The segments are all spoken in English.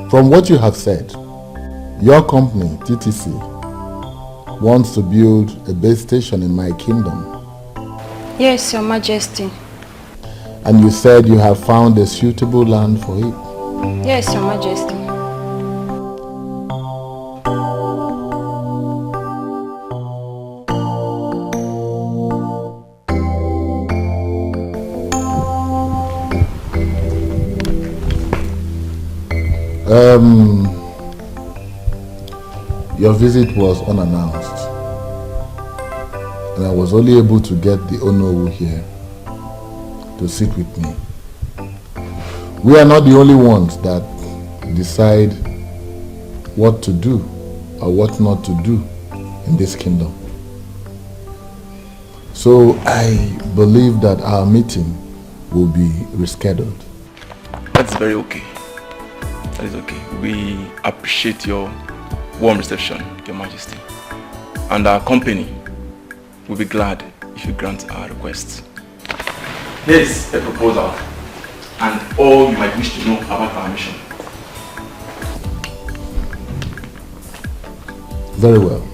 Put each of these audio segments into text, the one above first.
From what you have said, your company, TTC, wants to build a base station in my kingdom. Yes, Your Majesty. And you said you have found a suitable land for it. Yes, Your Majesty. Your visit was unannounced, and I was only able to get the Onowu here to sit with me. We are not the only ones that decide what to do or what not to do in this kingdom. So I believe that our meeting will be rescheduled. That's very okay. That is okay. We appreciate your warm reception, Your Majesty. And our company will be glad if you grant our request. Here's a proposal and all you might wish to know about our mission. Very well.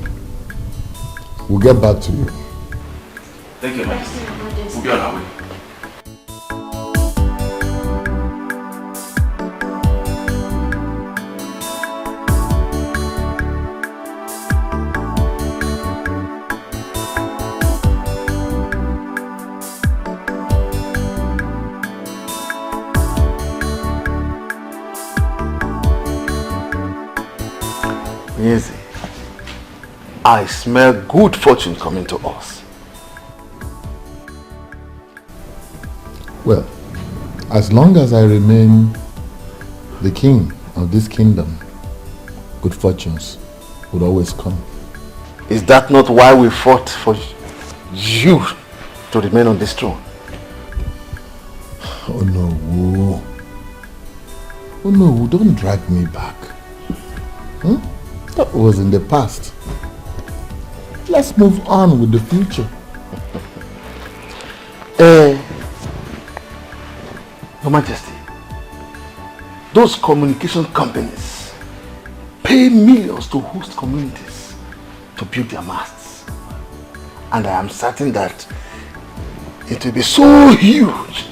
We'll get back to you. Thank you, Your Majesty. We'll be on our way. Easy. I smell good fortune coming to us. Well, as long as I remain the king of this kingdom, good fortunes would always come. Is that not why we fought for you to remain on this throne? Oh no, oh no, don't drag me back. That was in the past. Let's move on with the future. Your Majesty, those communication companies pay millions to host communities to build their masts. And I am certain that it will be so huge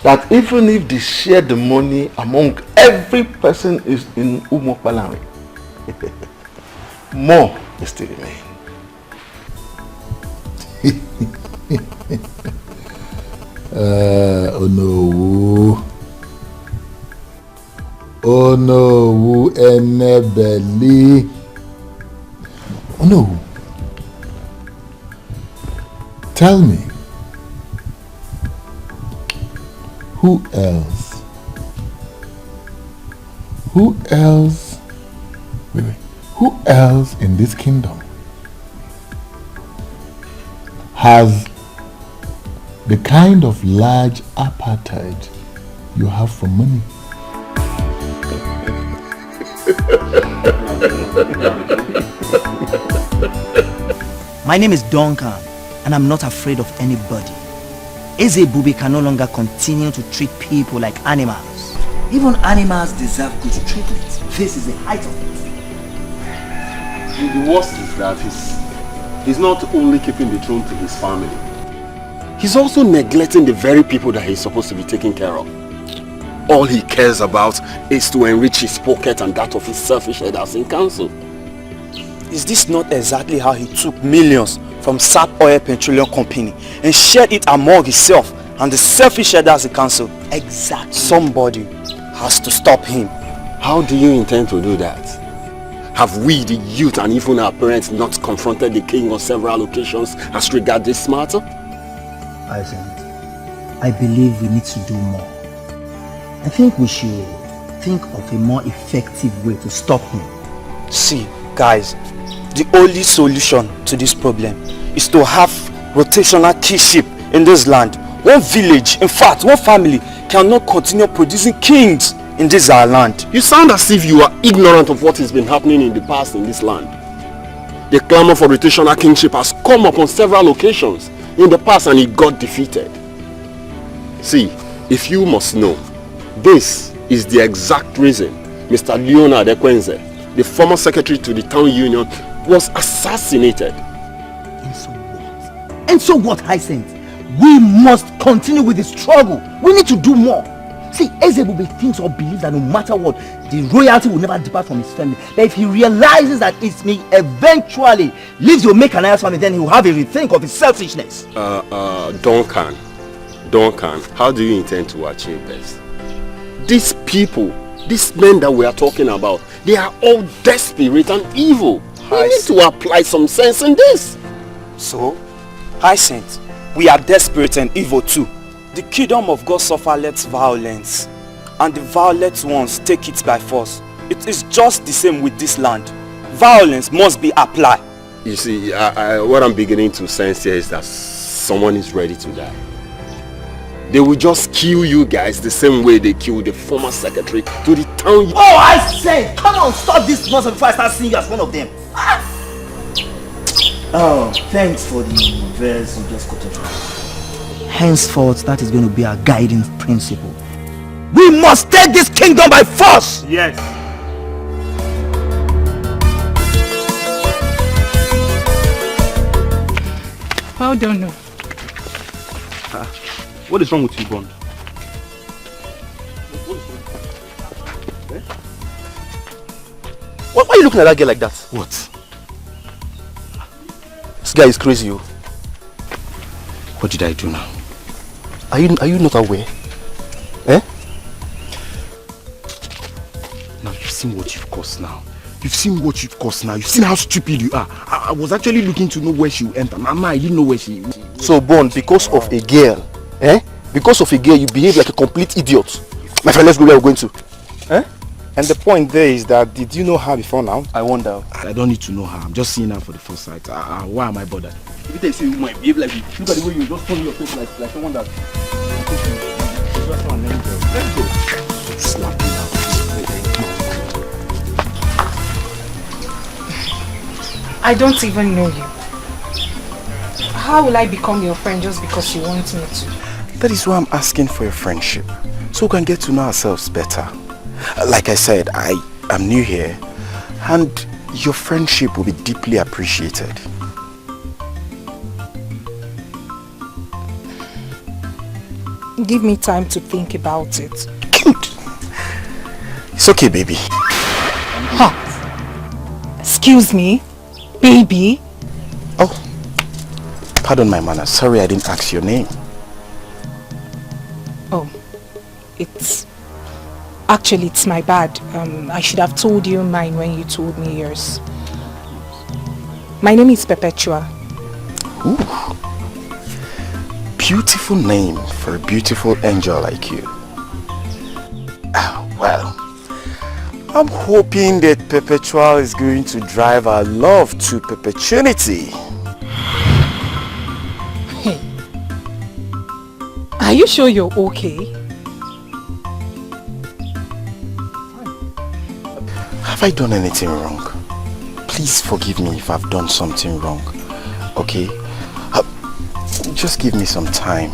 that even if they share the money among every person is in Umokpalanri, more will still remain. Oh no. Oh no, Enebeli. Oh no. Tell me, who else? Who else? Wait. Who else in this kingdom has the kind of large appetite you have for money? My name is Duncan, and I'm not afraid of anybody. Eze Bubi can no longer continue to treat people like animals. Even animals deserve good treatment. This is the height of it. The worst is that he's not only keeping the throne to his family, he's also neglecting the very people that he's supposed to be taking care of. All he cares about is to enrich his pocket and that of his selfish headers in council. Is this not exactly how he took millions from SAP Oil Petroleum Company and shared it among himself and the selfish headers in council? Exactly. Somebody has to stop him. How do you intend to do that? Have we, the youth, and even our parents not confronted the king on several occasions as regards this matter? I believe we need to do more. I think we should think of a more effective way to stop him. See, guys, the only solution to this problem is to have rotational kingship in this land. One village, in fact, one family cannot continue producing kings in this our land. You sound as if you are ignorant of what has been happening in the past in this land. The clamor for rotational kingship has come up on several occasions in the past and it got defeated. See, if you must know, this is the exact reason Mr. Leonard Ekwenze, the former secretary to the town union, was assassinated. And so what? And so what, Hyacinth? We must continue with the struggle. We need to do more. See, Ezebube thinks or believes that no matter what, the royalty will never depart from his family. That if he realizes that it may eventually leave the Omekanaya's family, then he will have a rethink of his selfishness. Duncan, how do you intend to achieve this? These people, these men that we are talking about, they are all desperate and evil. We need to apply some sense in this. So, Hyacinth, we are desperate and evil too. The kingdom of God suffer less violence, and the violent ones take it by force. It is just the same with this land. Violence must be applied. You see, what I'm beginning to sense here is that someone is ready to die. They will just kill you guys the same way they killed the former secretary to the town. Oh, I say, come on, stop this nonsense before I start seeing you as one of them. Oh, thanks for the verse you just quoted. Henceforth, that is going to be our guiding principle. We must take this kingdom by force! Yes. Well done, no. What is wrong with you, Bond? Why are you looking at that girl like that? What? This guy is crazy, yo. What did I do now? Are you not aware? Eh? Now you've seen what you've caused now. You've seen what you've caused now. You've seen how stupid you are. I was actually looking to know where she will enter. Mama, I didn't know where she... So, Bond, because of a girl, because of a girl, you behave like a complete idiot. My friend, let's go where we're going to. Eh? And the point there is that, did you know her before now? I wonder. I don't need to know her. I'm just seeing her for the first sight. Why am I bothered? Every time you say you might behave like you, look at the way you just turn your face like someone that... Let's go. Slap me now. I don't even know you. How will I become your friend just because you want me to? That is why I'm asking for your friendship, so we can get to know ourselves better. Like I said, I am new here, and your friendship will be deeply appreciated. Give me time to think about it. Good. It's okay, baby. Huh? Excuse me? Baby? Oh, pardon my manners. Sorry I didn't ask your name. Oh, it's my bad. I should have told you mine when you told me yours. My name is Perpetua. Ooh. Beautiful name for a beautiful angel like you. Well, I'm hoping that Perpetual is going to drive our love to perpetuity. Hey, are you sure you're okay? Have I done anything wrong? Please forgive me if I've done something wrong, okay? Just give me some time,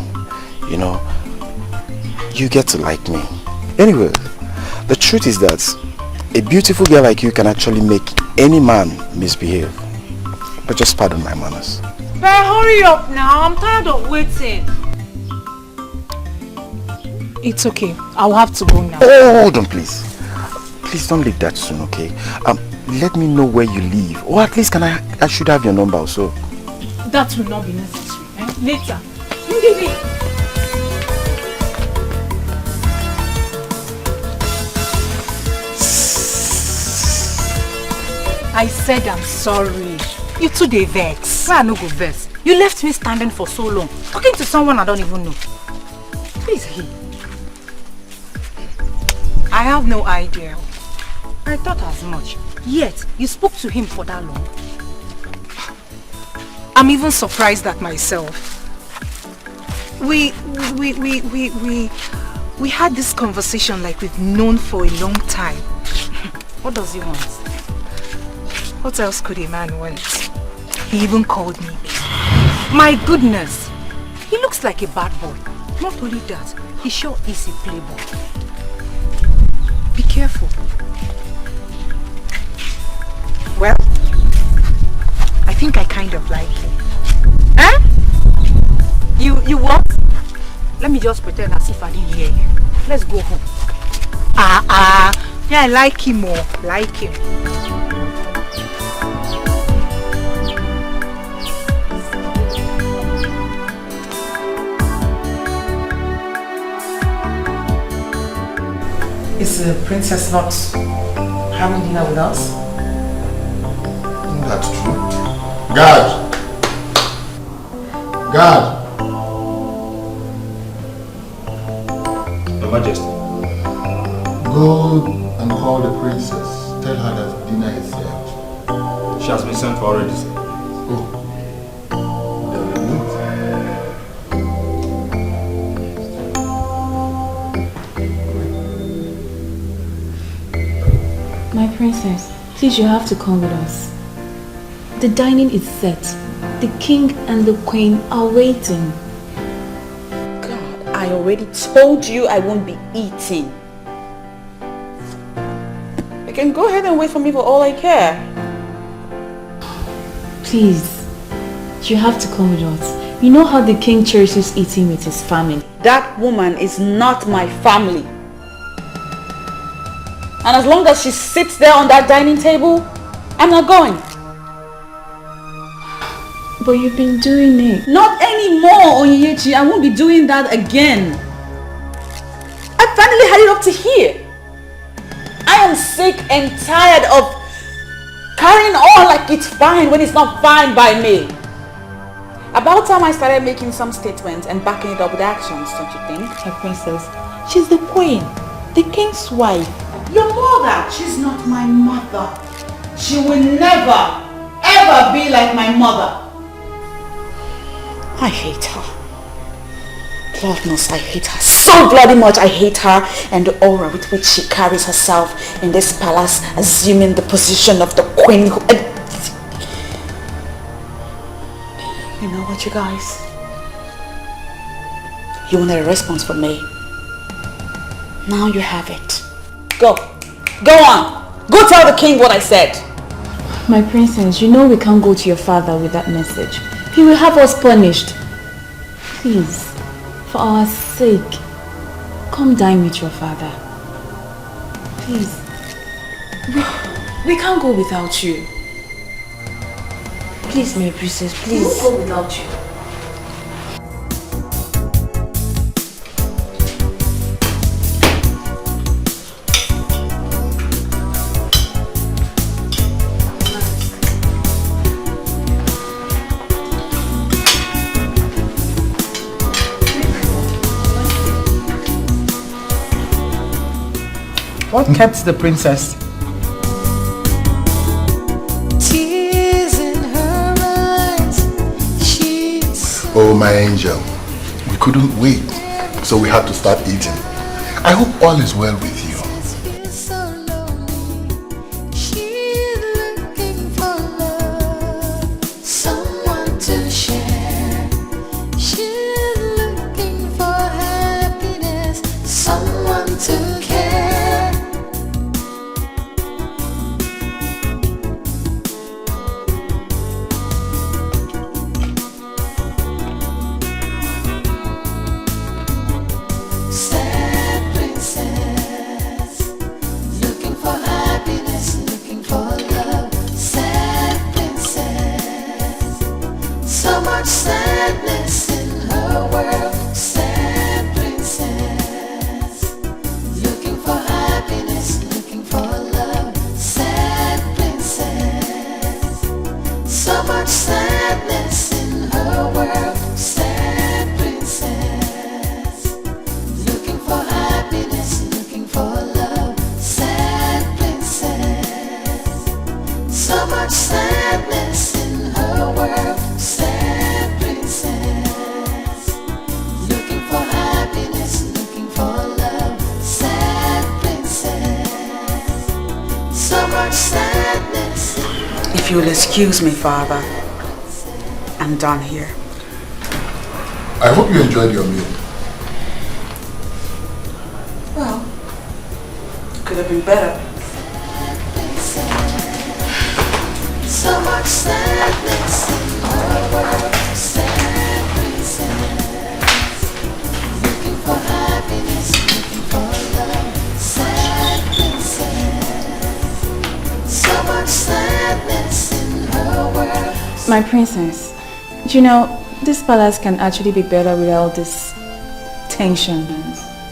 you know. You get to like me. Anyway, the truth is that a beautiful girl like you can actually make any man misbehave. But just pardon my manners. But hurry up now, I'm tired of waiting. It's okay. I'll have to go now. Oh, hold on, please. Please don't leave that soon, okay? Let me know where you live. Or at least I should have your number also. That will not be necessary. Later. I said I'm sorry. You too dey vex. Why I no go vex? You left me standing for so long, talking to someone I don't even know. Who is he? I have no idea. I thought as much. Yet, you spoke to him for that long. I'm even surprised at myself. We had this conversation like we've known for a long time. What does he want? What else could a man want? He even called me. My goodness! He looks like a bad boy. Not only that, he sure is a playboy. Be careful. careful. Well, I think I kind of like him. Huh? You what? Let me just pretend as if I didn't hear you. Let's go home. Yeah, I like him more. Like him. Is the princess not having dinner with us? That's true. Guard! Guard! Your Majesty. Go and call the princess. Tell her that dinner is served. She has been sent for already, sir. Oh. My princess, please, you have to come with us. The dining is set. The king and the queen are waiting. God, I already told you I won't be eating. You can go ahead and wait for me for all I care. Please, you have to come with us. You know how the king cherishes eating with his family. That woman is not my family. And as long as she sits there on that dining table, I'm not going. But you've been doing it. Not anymore, Onyechi. I won't be doing that again. I finally had it up to here. I am sick and tired of carrying on like it's fine when it's not fine by me. About time I started making some statements and backing it up with actions, don't you think? My princess, she's the queen, the king's wife. Your mother, she's not my mother. She will never, ever be like my mother. I hate her. Lord knows I hate her so bloody much. I hate her and the aura with which she carries herself in this palace, assuming the position of the queen. You know what, you guys? You wanted a response from me. Now you have it. Go. Go on. Go tell the king what I said. My princess, you know we can't go to your father with that message. He will have us punished. Please, for our sake, come dine with your father. Please. We can't go without you. Please, my princess, please. We won't go without you. What kept the princess? Oh, my angel. We couldn't wait, so we had to start eating. I hope all is well with you. If you'll excuse me, Father, I'm done here. I hope you enjoyed your meal. Well, could could have been better. So much sadness in our world. Sad princess, looking for happiness, looking for love. Sad princess, so much sadness in her world. My princess, do you know, this palace can actually be better without this tension.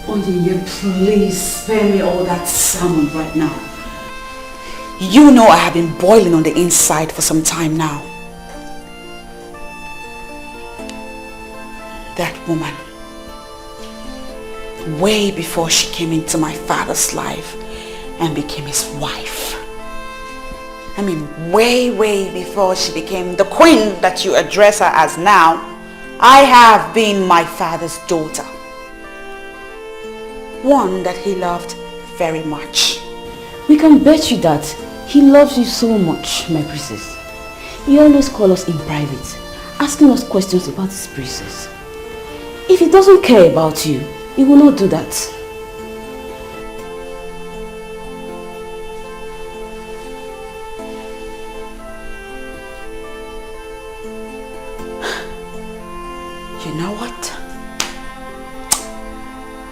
Onyinye, please spare me all that salmon right now. You know I have been boiling on the inside for some time now. That woman, way before she came into my father's life and became his wife. I mean, way before she became the queen that you address her as now, I have been my father's daughter. One that he loved very much. We can bet you that he loves you so much, my princess. He always calls us in private, asking us questions about his princess. If he doesn't care about you, he will not do that. You know what?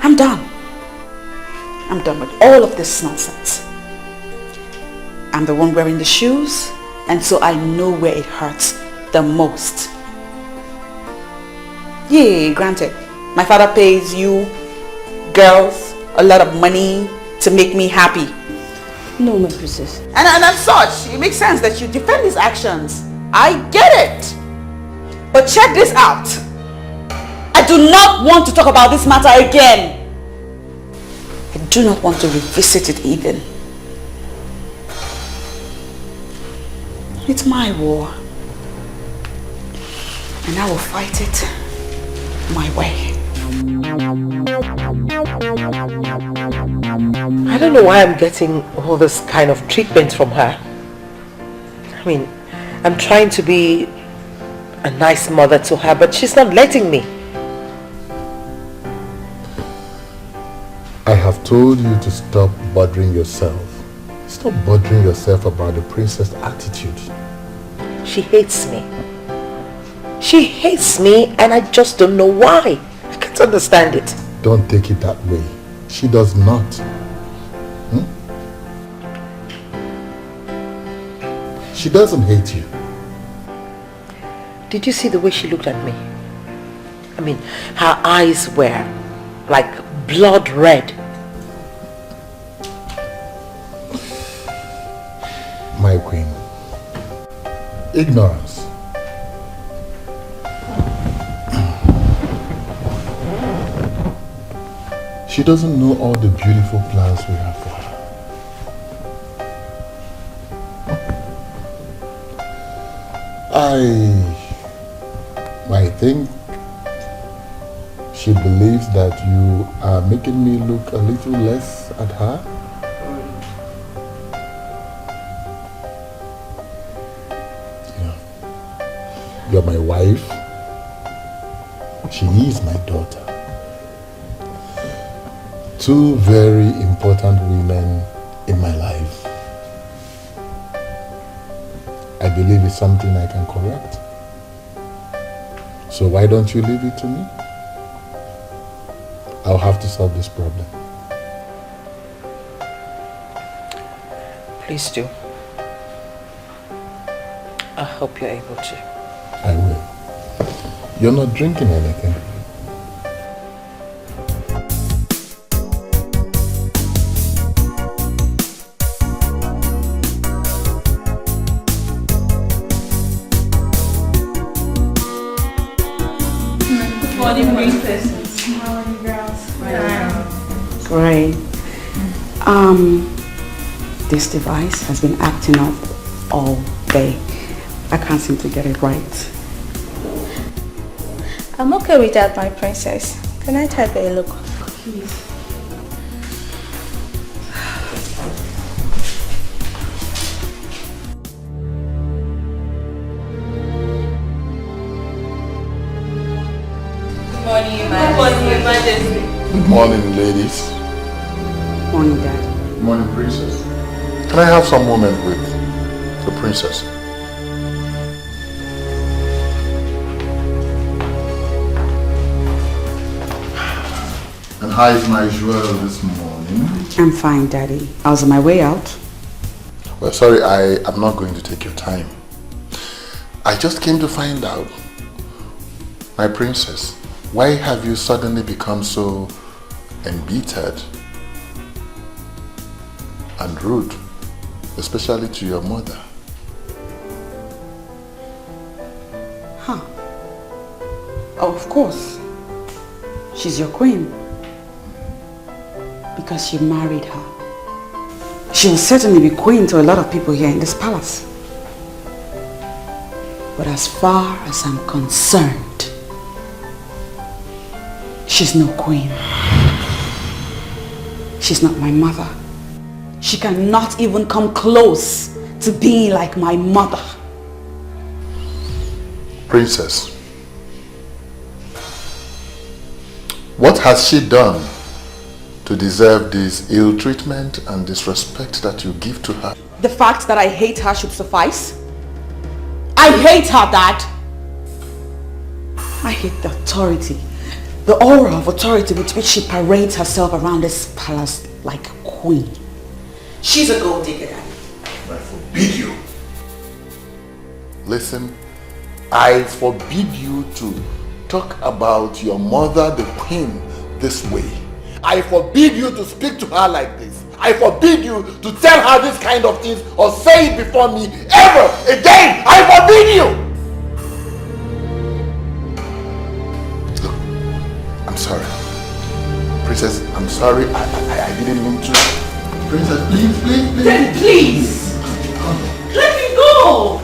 I'm done. I'm done with all of this nonsense. I'm the one wearing the shoes, and so I know where it hurts the most. Yeah, granted, my father pays you girls a lot of money to make me happy. No, my princess. And as such, it makes sense that you defend his actions. I get it. But check this out. I do not want to talk about this matter again. I do not want to revisit it even. It's my war. And I will fight it my way. I don't know why I'm getting all this kind of treatment from her. I mean, I'm trying to be a nice mother to her, but she's not letting me. I have told you to stop bothering yourself. Stop bothering yourself about the princess' attitude. She hates me. She hates me and I just don't know why. I can't understand it. Don't take it that way. She does not. She doesn't hate you. Did you see the way she looked at me? I mean, her eyes were like blood red. My queen. Ignorance. She doesn't know all the beautiful plans we have for her. I think she believes that you are making me look a little less at her. You're my wife. She is my daughter. Two very important women in my life. I believe it's something I can correct. So why don't you leave it to me? I'll have to solve this problem. Please do. I hope you're able to. I will. You're not drinking anything. Good morning, princesses. How are you girls? Great. This device has been acting up all day. I can't seem to get it right. I'm okay with that, my princess. Can I take a look? Please. Good morning, ladies. Morning, Dad. Morning, princess. Can I have some moment with the princess? And how is my jewel this morning? I'm fine, Daddy. I was on my way out. Well, sorry, I am not going to take your time. I just came to find out, my princess, why have you suddenly become so embittered and rude, especially to your mother? Huh. Oh, of course. She's your queen. Because you married her. She will certainly be queen to a lot of people here in this palace. But as far as I'm concerned, she's no queen. She's not my mother. She cannot even come close to being like my mother. Princess, what has she done to deserve this ill treatment and disrespect that you give to her? The fact that I hate her should suffice. I hate her, Dad. I hate the authority, the aura of authority with which she parades herself around this palace like a queen. She's a gold digger, Dad. I forbid you. Listen, I forbid you to talk about your mother, the queen, this way. I forbid you to speak to her like this. I forbid you to tell her this kind of things or say it before me ever again. I forbid you. Look, I'm sorry. Princess, I'm sorry. I didn't mean to. Princess, please. Then please, let me go.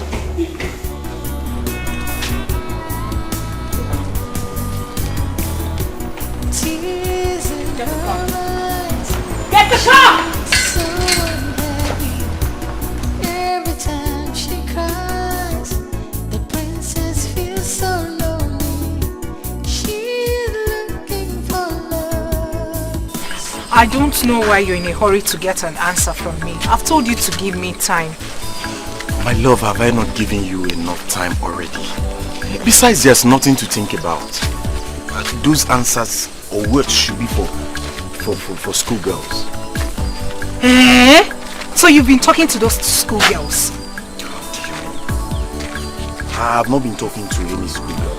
Get the car! So unhappy. Every time she cries, the princess feels so lonely. She's looking for love. I don't know why you're in a hurry to get an answer from me. I've told you to give me time. My love, have I not given you enough time already? Besides, there's nothing to think about. Those answers or words should be for schoolgirls. Eh? So you've been talking to those schoolgirls? I've not been talking to any schoolgirl.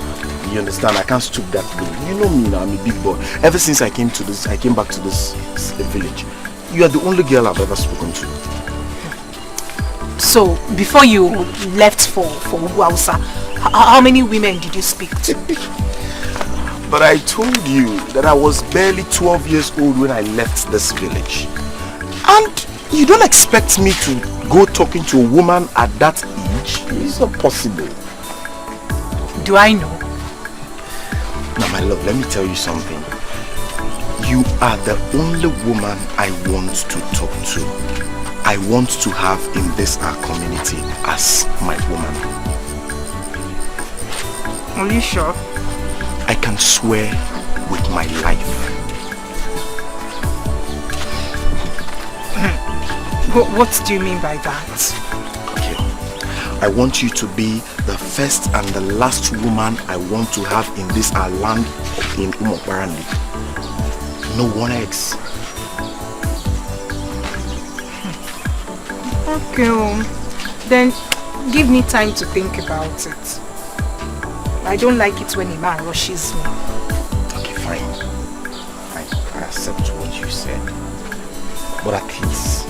You understand? I can't stoop that low. You know me now, I'm a big boy. Ever since I came back to this village, you are the only girl I've ever spoken to. So, before you left for Hausa, how many women did you speak to? But I told you that I was barely 12 years old when I left this village. And you don't expect me to go talking to a woman at that age? It's not possible. Do I know? Now my love, let me tell you something. You are the only woman I want to talk to. I want to have in this our community as my woman. Are you sure? I can swear with my life. What do you mean by that? Okay. I want you to be the first and the last woman I want to have in this our land in Umokwarandi. No one else. Okay, then give me time to think about it. I don't like it when a man rushes me. Okay, fine. I accept what you said. But at least,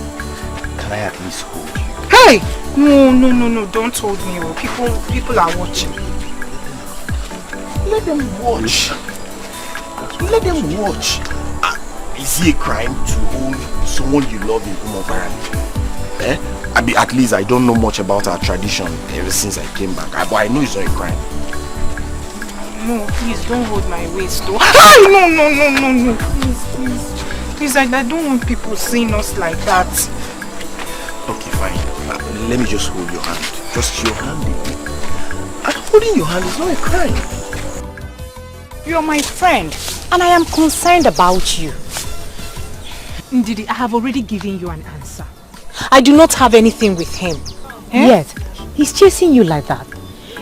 can I at least hold you? Hey! No, don't hold me. People are watching. Let them watch. Let them watch. Is it a crime to hold someone you love in Umobarani? Eh? At least I don't know much about our tradition ever since I came back. But I know it's not a crime. No, please don't hold my waist though. No. Please, I don't want people seeing us like that. Okay, fine. Let me just hold your hand. Just your hand. And holding your hand is not a crime. You're my friend, and I am concerned about you. Ndidi, I have already given you an answer. I do not have anything with him. Eh? Yes, he's chasing you like that.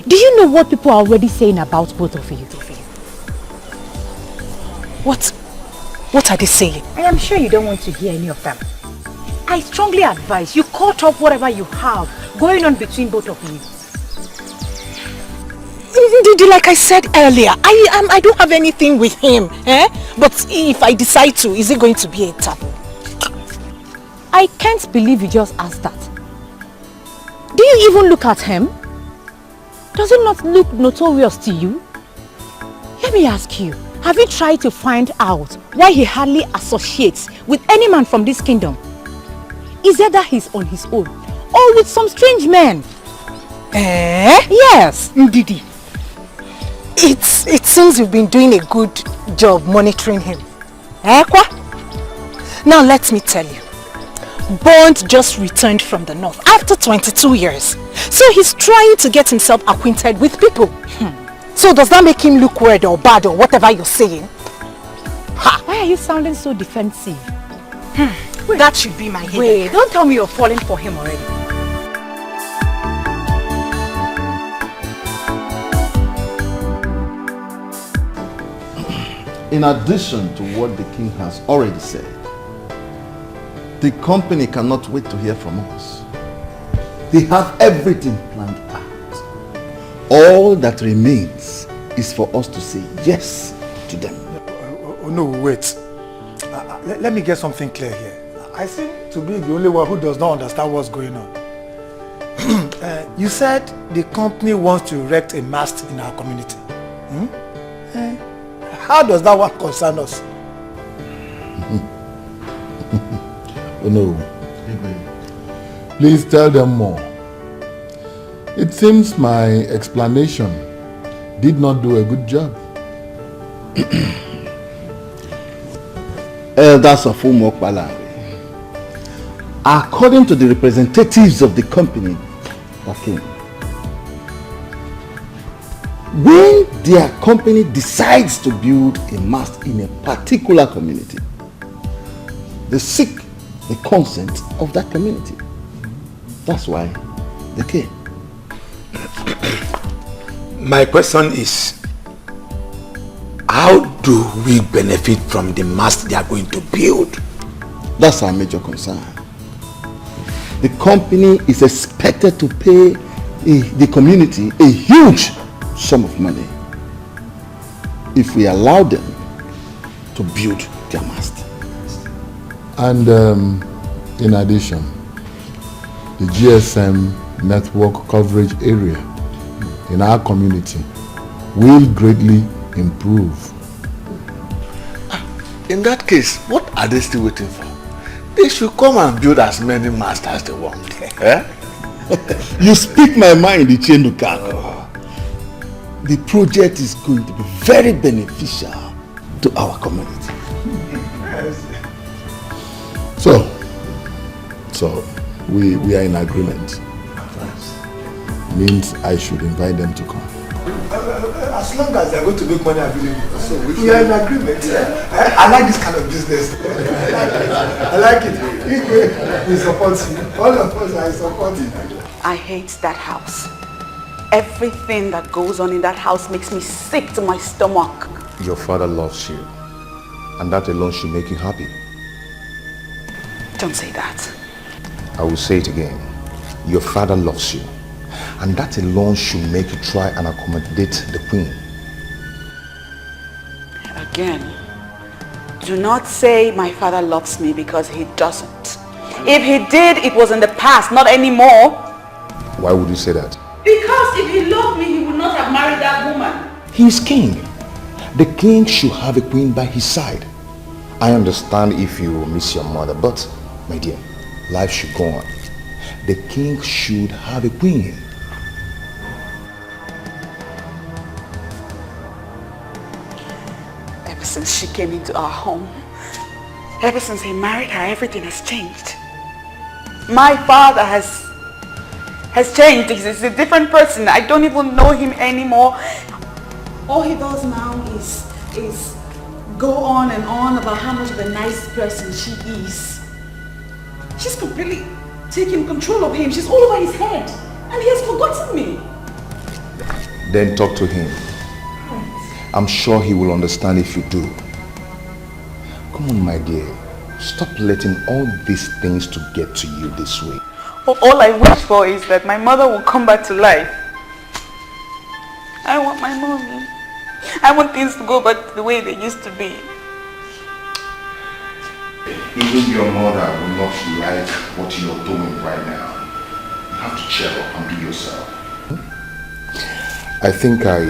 Do you know what people are already saying about both of you? What are they saying? I am sure you don't want to hear any of them. I strongly advise you cut off whatever you have going on between both of you. Ndidi, like I said earlier, I don't have anything with him. Eh? But if I decide to, is it going to be a taboo? I can't believe you just asked that. Do you even look at him? Does it not look notorious to you? Let me ask you, have you tried to find out why he hardly associates with any man from this kingdom? Is it that he's on his own or with some strange men? Eh? Yes. Ndidi, it seems you've been doing a good job monitoring him. Eh, Kwa? Now let me tell you. Bond just returned from the north after 22 years. So he's trying to get himself acquainted with people. So does that make him look weird or bad or whatever you're saying? Ha. Why are you sounding so defensive? That should be my head. Wait, don't tell me you're falling for him already. In addition to what the king has already said, the company cannot wait to hear from us. They have everything planned out. All that remains is for us to say yes to them. Oh, no, wait. Let me get something clear here. I seem to be the only one who does not understand what's going on. You said the company wants to erect a mast in our community. How does that one concern us? Oh no. Please tell them more. It seems my explanation did not do a good job. Elders of Umokbala, according to the representatives of the company that came, when their company decides to build a mast in a particular community, they seek the consent of that community. That's why they came. My question is, how do we benefit from the mast they are going to build? That's our major concern. The company is expected to pay the community a huge sum of money if we allow them to build their mast. And in addition, the GSM network coverage area in our community will greatly improve. In that case, what are they still waiting for? They should come and build as many masts as they want. Eh? You speak my mind, Ichenduka. The project is going to be very beneficial to our community. So we are in agreement. Means I should invite them to come. As long as they're going to make money available. So we are in agreement. I like this kind of business. I like it. We support you. All of us are supporting. I hate that house. Everything that goes on in that house makes me sick to my stomach. Your father loves you, and that alone should make you happy. Don't say that. I will say it again. Your father loves you, and that alone should make you try and accommodate the queen. Again, do not say my father loves me, because he doesn't. If he did, it was in the past, not anymore. Why would you say that? Because if he loved me, he would not have married that woman. He is king. The king should have a queen by his side. I understand if you miss your mother, but my dear, life should go on. The king should have a queen. Ever since she came into our home, ever since he married her, everything has changed. My father has changed. He's a different person. I don't even know him anymore. All he does now is go on and on about how much of a nice person she is. She's completely taking control of him. She's all over his head. And he has forgotten me. Then talk to him. I'm sure he will understand if you do. Come on, my dear. Stop letting all these things to get to you this way. All I wish for is that my mother will come back to life. I want my mommy. I want things to go back to the way they used to be. Even your mother will not like what you're doing right now. You have to cheer up and be yourself. I think I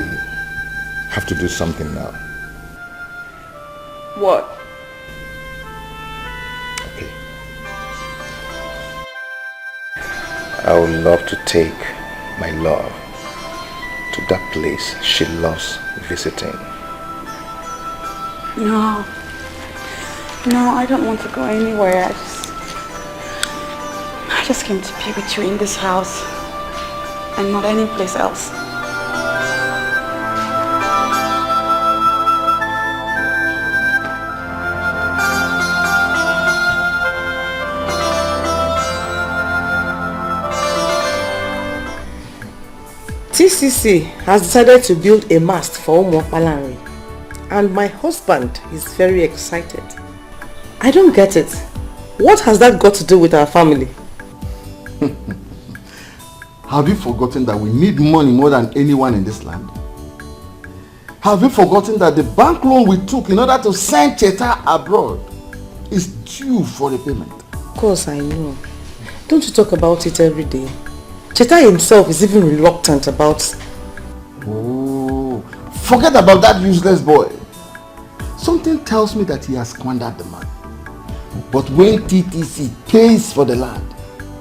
have to do something now. What? Okay. I would love to take my love to that place she loves visiting. No. No, I don't want to go anywhere. I just came to be with you in this house and not any place else. TCC has decided to build a mast for Umuokpalanri, and my husband is very excited. I don't get it. What has that got to do with our family? Have you forgotten that we need money more than anyone in this land? Have you forgotten that the bank loan we took in order to send Cheta abroad is due for repayment? Of course I know. Don't you talk about it every day? Cheta himself is even reluctant about... Oh, forget about that useless boy. Something tells me that he has squandered the money. But when TTC pays for the land,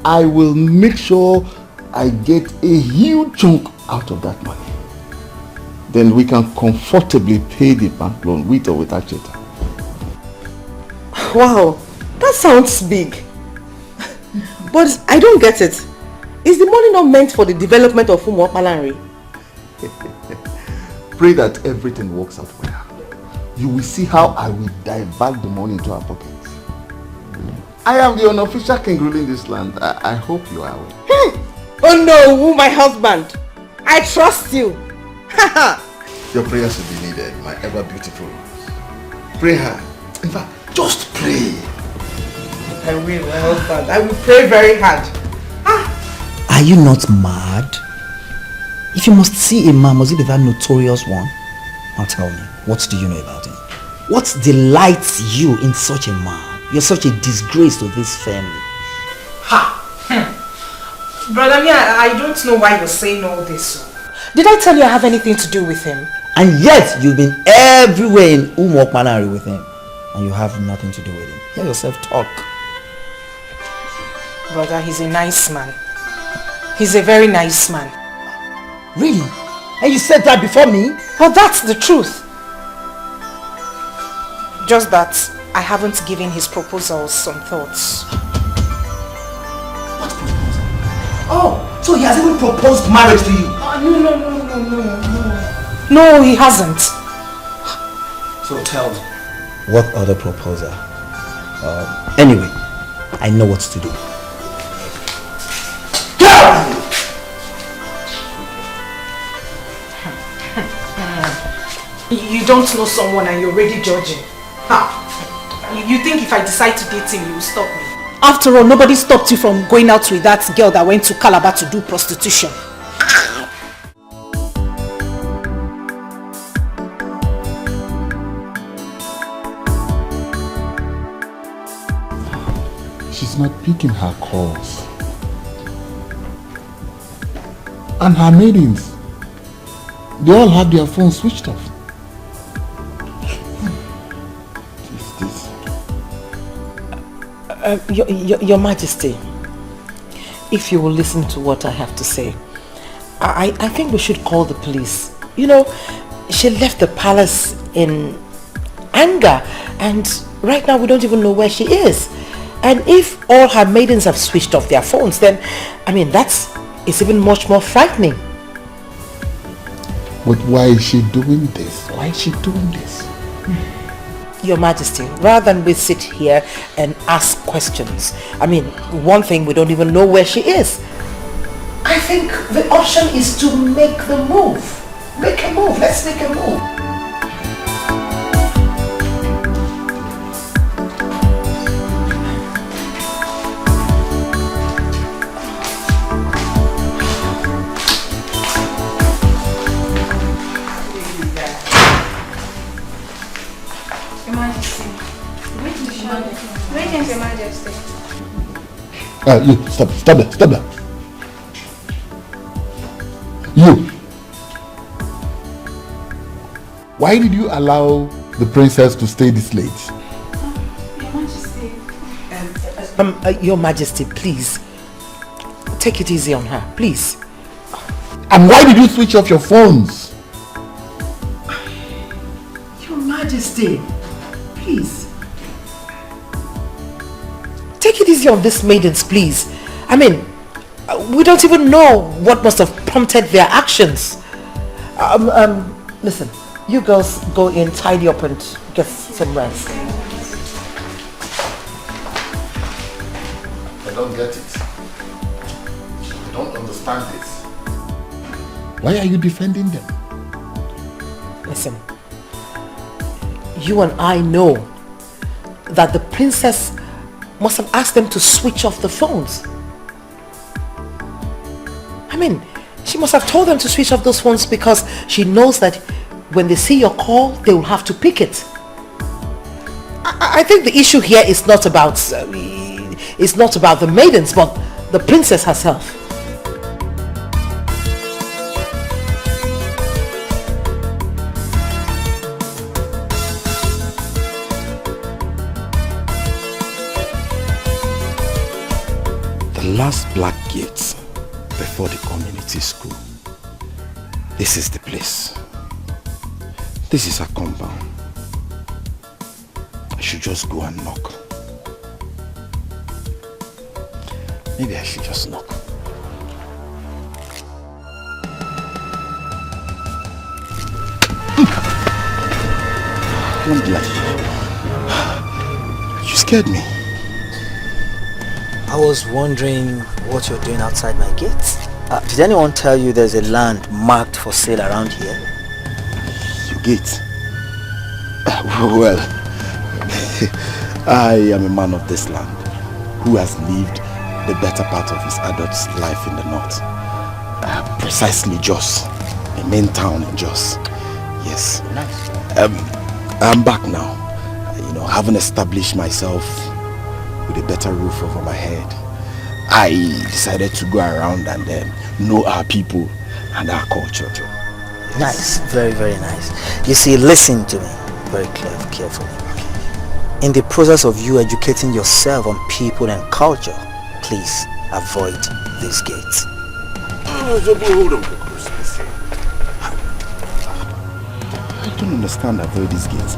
I will make sure I get a huge chunk out of that money. Then we can comfortably pay the bank loan with or without Cheta. Wow, that sounds big. But I don't get it. Is the money not meant for the development of Umuokpalanri? Pray that everything works out well. You will see how I will divert the money into our pockets. I am the unofficial king ruling this land. I hope you are aware. Oh no, my husband. I trust you. Your prayers will be needed, my ever beautiful. Pray hard. In fact, just pray. I will, my husband. I will pray very hard. Are you not mad? If you must see a man, must it be that notorious one? Now tell me, what do you know about him? What delights you in such a man? You're such a disgrace to this family. Brother, I don't know why you're saying all this. Did I tell you I have anything to do with him? And yet, you've been everywhere in Umuokpalanri with him. And you have nothing to do with him. Hear yourself talk. Brother, he's a nice man. He's a very nice man. Really? And you said that before me? Well, that's the truth. Just that I haven't given his proposals some thoughts. What proposal? Oh, so he has even proposed marriage to you? No. No, he hasn't. So tell me. What other proposal? Anyway, I know what to do. You don't know someone and you're already judging. You think if I decide to date him, you will stop me? After all, nobody stopped you from going out with that girl that went to Calabar to do prostitution. She's not picking her calls. And her maidens, they all have their phones switched off. Your Majesty, if you will listen to what I have to say, I think we should call the police. You know, she left the palace in anger and right now we don't even know where she is. And if all her maidens have switched off their phones, then, I mean, it's even much more frightening. But why is she doing this? Why is she doing this? Your Majesty, rather than we sit here and ask questions. I mean, one thing, we don't even know where she is. I think the option is to make the move. Make a move. Let's make a move. Greetings, Your Majesty. You, stop there. You. Why did you allow the princess to stay this late? Your Majesty. Your Majesty, please. Take it easy on her, please. And why did you switch off your phones? Your Majesty, please. Take it easy on these maidens, please. I mean, we don't even know what must have prompted their actions. Listen, you girls go in, tidy up and get some rest. I don't get it. I don't understand this. Why are you defending them? Listen, you and I know that the princess must have asked them to switch off the phones. I mean, she must have told them to switch off those phones because she knows that when they see your call, they will have to pick it. I think the issue here is not about the maidens, but the princess herself. The last black gate before the community school. This is the place. This is her compound. I should just go and knock. Maybe I should just knock. Don't blush. You scared me. I was wondering what you're doing outside my gate. Did anyone tell you there's a land marked for sale around here? Your gate? Well, I am a man of this land who has lived the better part of his adult life in the north. Precisely Jos, the main town in Jos. Yes. Nice. I'm back now. Having established myself with a better roof over my head, I decided to go around and know our people and our culture. Yes. Nice, very, very nice. You see, listen to me very carefully. In the process of you educating yourself on people and culture, please avoid these gates. Hold on. I don't understand avoid these gates.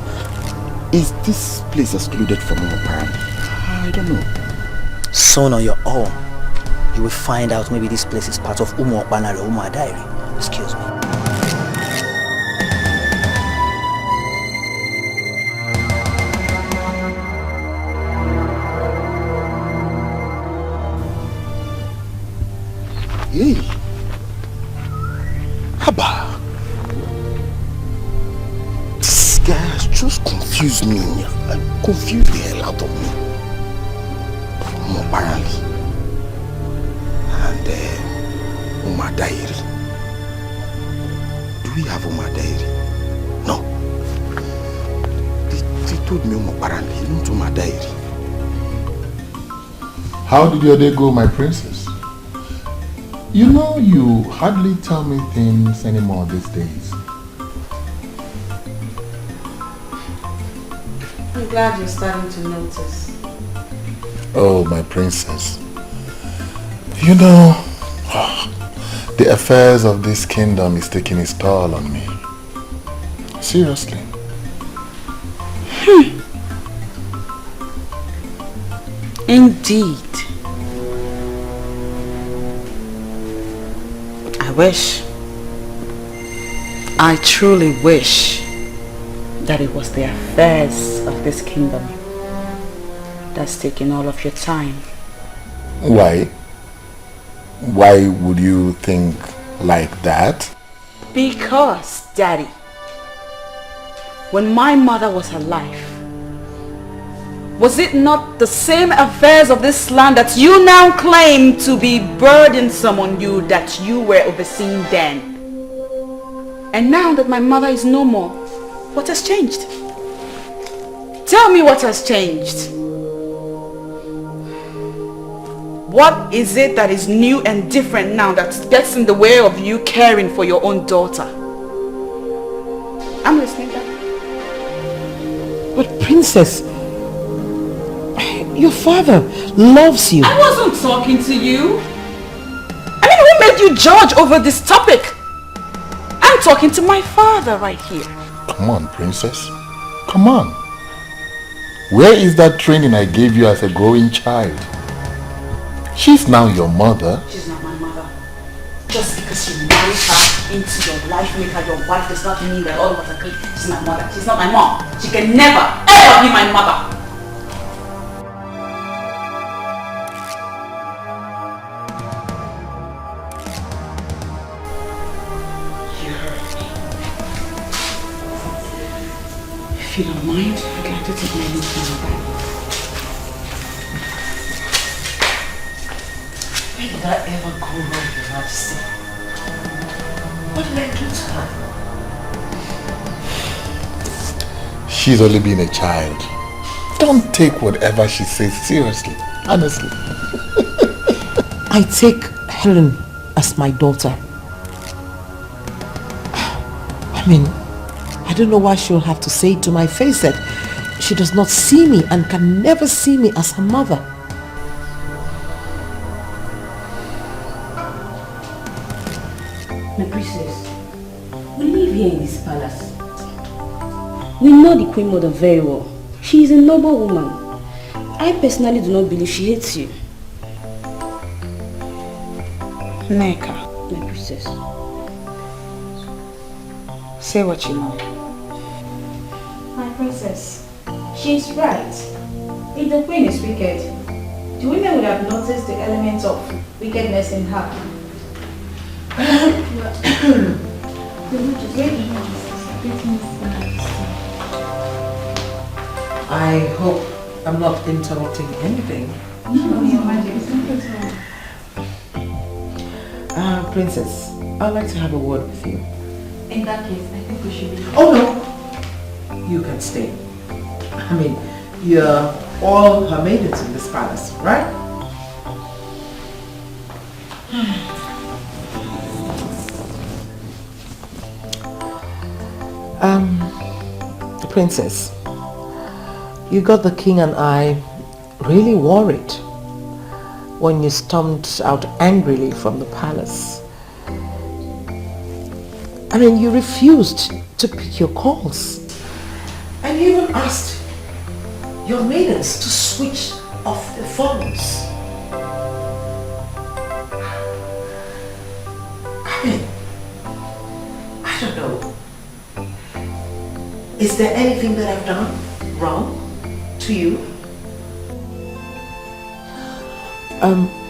Is this place excluded from our parent? I don't know. Soon on your own, you will find out maybe this place is part of Umu Okpana or Umu Adairi. Excuse me. Hey, Haba. This guy has just confused me. Confused the hell out of me. Apparently. And Umadairi. Do we have Umadairi? No. They told me apparently, not Umadairi. How did your day go, my princess? You know, you hardly tell me things anymore these days. I'm glad you're starting to notice. Oh, my princess. You know, the affairs of this kingdom is taking its toll on me. Seriously. Indeed. I truly wish that it was the affairs of this kingdom that's taking all of your time. Why? Why would you think like that? Because, Daddy, when my mother was alive, was it not the same affairs of this land that you now claim to be burdensome on you that you were overseeing then? And now that my mother is no more, what has changed? Tell me what has changed. What is it that is new and different now that gets in the way of you caring for your own daughter? I'm listening, Daddy. But Princess, your father loves you. I wasn't talking to you. I mean, who made you judge over this topic? I'm talking to my father right here. Come on, Princess. Come on. Where is that training I gave you as a growing child? She's now your mother. She's not my mother. Just because you married her into your life, make her your wife, does not mean that all of us agree she's my mother. She's not my mom. She can never, ever be my mother. If you don't mind, I'd like to take my leave from back. Where did I ever go wrong, Your Majesty? What did I do to her? She's only been a child. Don't take whatever she says seriously. Honestly. I take Helen as my daughter. I mean, I don't know why she'll have to say to my face that she does not see me and can never see me as her mother. My princess, we live here in this palace. We know the Queen Mother very well. She is a noble woman. I personally do not believe she hates you. Nneka, my princess, say what you know. My princess, she's right. If the queen is wicked, the women would have noticed the element of wickedness in her. I hope I'm not interrupting anything. No, Your Majesty. Princess, I'd like to have a word with you. In that case, I think we should be... Oh no! You can stay. I mean, you're all her maidens in this palace, right? Princess, you got the king and I really worried when you stormed out angrily from the palace. I mean, you refused to pick your calls. And you even asked your maidens to switch off the phones. I mean, I don't know. Is there anything that I've done wrong to you?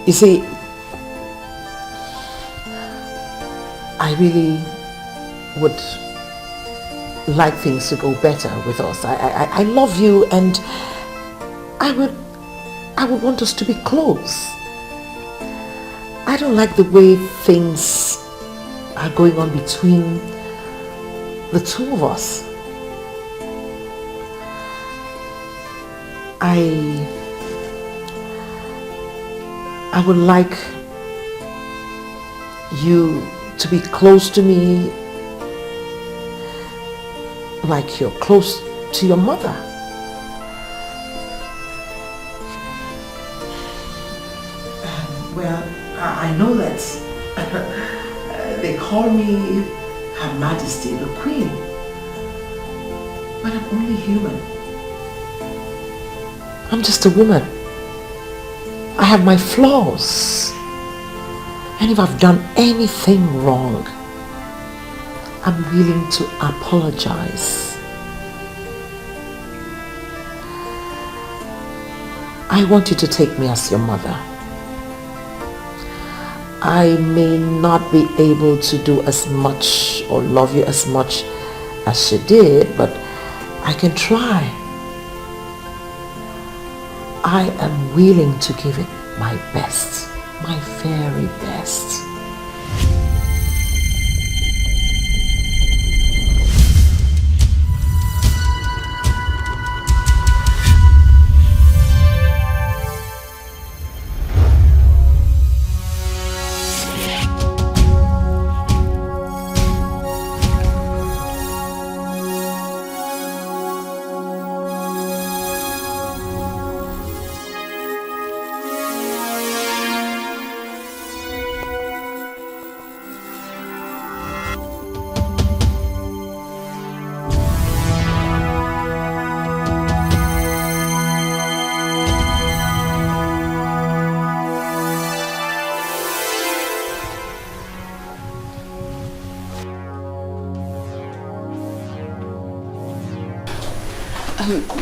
You see, I really would like things to go better with us. I love you, and I would want us to be close. I don't like the way things are going on between the two of us. I would like you to be close to me like you're close to your mother. Well, I know that they call me Her Majesty the Queen, but I'm only human. I'm just a woman. I have my flaws. And if I've done anything wrong, I'm willing to apologize. I want you to take me as your mother. I may not be able to do as much or love you as much as she did, but I can try. I am willing to give it my best, my very best.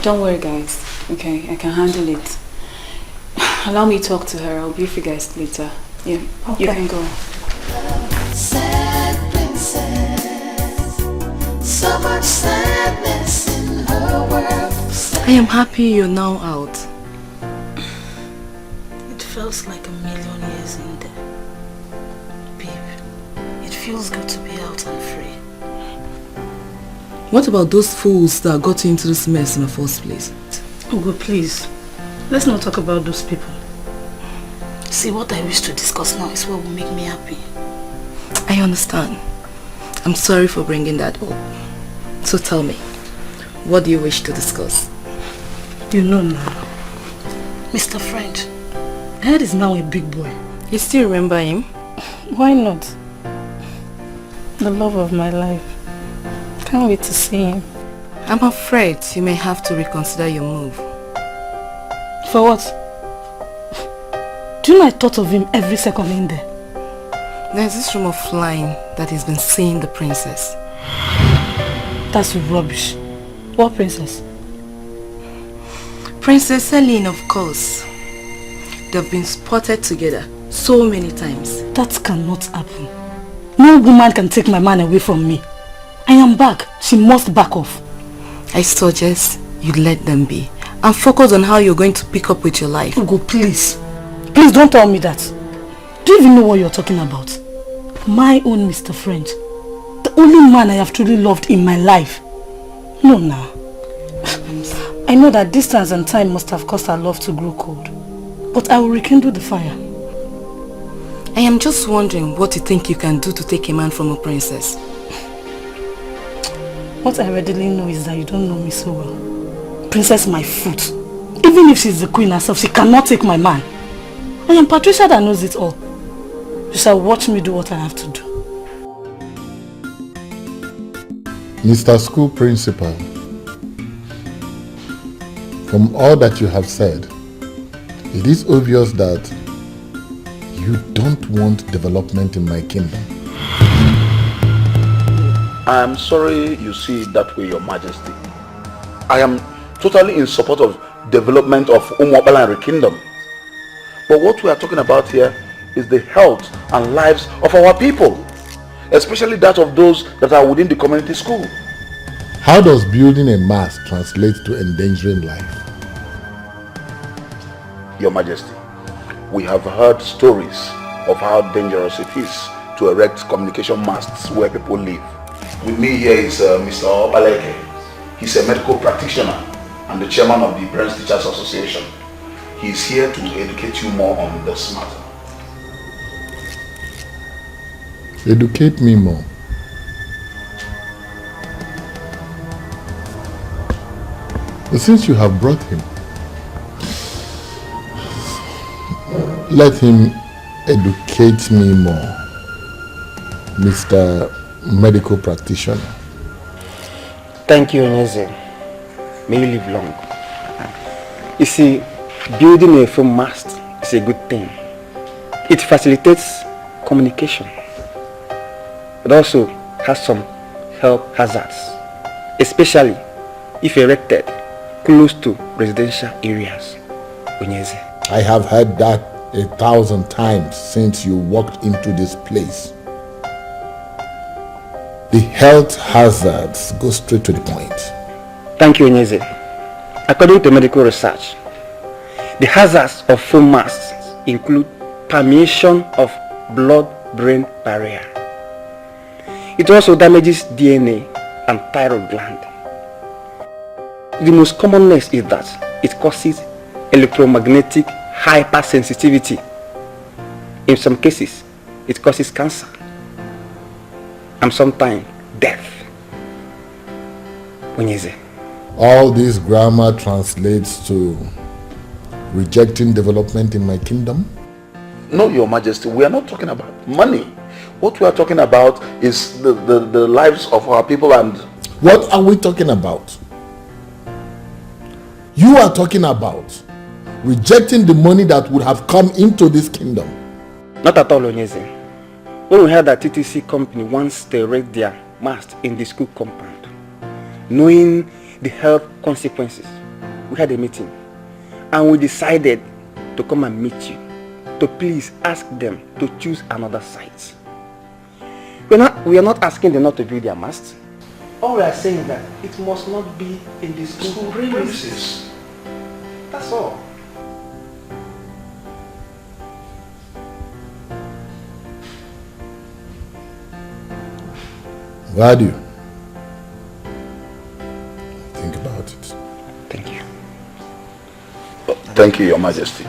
Don't worry, guys. Okay, I can handle it. Allow me to talk to her. I'll brief you guys later. Yeah, okay. You can go. Sad princess, so much sadness in her world. I am happy you're now out. It feels like a million years in there. Babe, it feels good to be out and free. What about those fools that got you into this mess in the first place? Ugo, please. Let's not talk about those people. See, what I wish to discuss now is what will make me happy. I understand. I'm sorry for bringing that up. So tell me, what do you wish to discuss? You know now. Mr. French, Ed is now a big boy. You still remember him? Why not? The love of my life. Can't wait to see him. I'm afraid you may have to reconsider your move. For what? Do you know I thought of him every second in there? There's this rumor flying that he's been seeing the princess. That's rubbish. What princess? Princess Celine, of course. They've been spotted together so many times. That cannot happen. No woman can take my man away from me. I am back. She must back off. I suggest you let them be and focus on how you're going to pick up with your life. Ugo, please. Please don't tell me that. Do you even know what you're talking about? My own Mr. French. The only man I have truly loved in my life. No, now. I know that distance and time must have caused our love to grow cold. But I will rekindle the fire. I am just wondering what you think you can do to take a man from a princess. What I readily know is that you don't know me so well. Princess my foot. Even if she's the queen herself, she cannot take my man. I am Patricia that knows it all. You shall watch me do what I have to do. Mr. School Principal, from all that you have said, it is obvious that you don't want development in my kingdom. I am sorry you see it that way, Your Majesty. I am totally in support of development of Umuabalanri Kingdom. But what we are talking about here is the health and lives of our people, especially that of those that are within the community school. How does building a mast translate to endangering life? Your Majesty, we have heard stories of how dangerous it is to erect communication masts where people live. With me here is Mr. Obaleke. He's a medical practitioner and the chairman of the Parents Teachers Association. He's here to educate you more on this matter. Educate me more. But since you have brought him, let him educate me more, Mr. Medical Practitioner. Thank you, Onyeze. May you live long. You see, building a firm mast is a good thing. It facilitates communication. It also has some health hazards, especially if erected close to residential areas. Onyeze. I have heard that 1,000 times since you walked into this place. The health hazards go straight to the point. Thank you, Onyeze. According to medical research, the hazards of foam masks include permeation of blood-brain barrier. It also damages DNA and thyroid gland. The most commonness is that it causes electromagnetic hypersensitivity. In some cases, it causes cancer and sometimes death. Onyeze. All this grammar translates to rejecting development in my kingdom? No, Your Majesty, we are not talking about money. What we are talking about is the lives of our people. And what are we talking about? You are talking about rejecting the money that would have come into this kingdom. Not at all, Onyeze. When we heard that TTC company wants to erect their mast in the school compound, knowing the health consequences, we had a meeting and we decided to come and meet you to please ask them to choose another site. We are not asking them not to build their mast. All we are saying is that it must not be in the school premises. That's all. Why do you think about it? Thank you. Thank you, Your Majesty.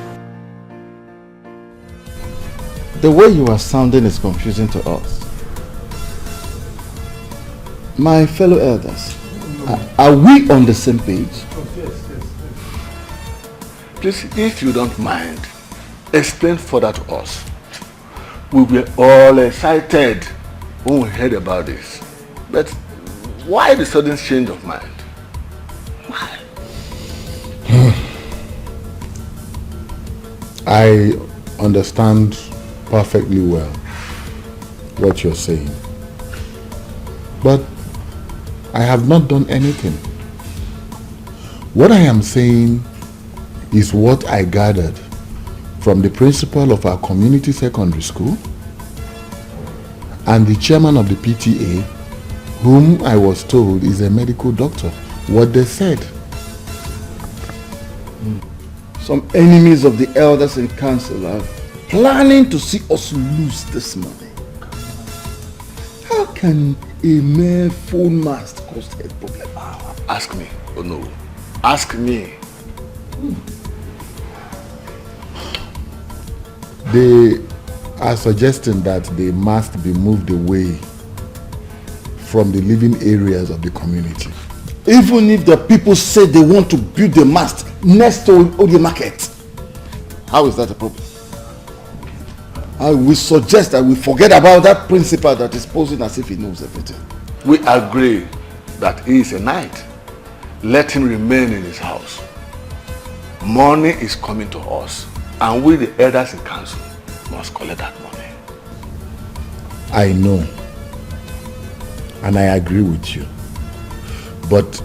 The way you are sounding is confusing to us. My fellow elders, are we on the same page? Please, if you don't mind, explain further to us. We were all excited when we heard about this. But why the sudden change of mind? Why? I understand perfectly well what you're saying. But I have not done anything. What I am saying is what I gathered from the principal of our community secondary school and the chairman of the PTA, whom I was told is a medical doctor. What they said. Some enemies of the elders in council are planning to see us lose this money. How can a mere phone mast cause head problem? Ask me. Oh no. Ask me. They are suggesting that they must be moved away from the living areas of the community. Even if the people say they want to build the mast next to the market, how is that a problem? I will suggest that we forget about that principal that is posing as if he knows everything. We agree that he is a knight. Let him remain in his house. Money is coming to us, and we, the elders in council, must collect that money. I know, and I agree with you. But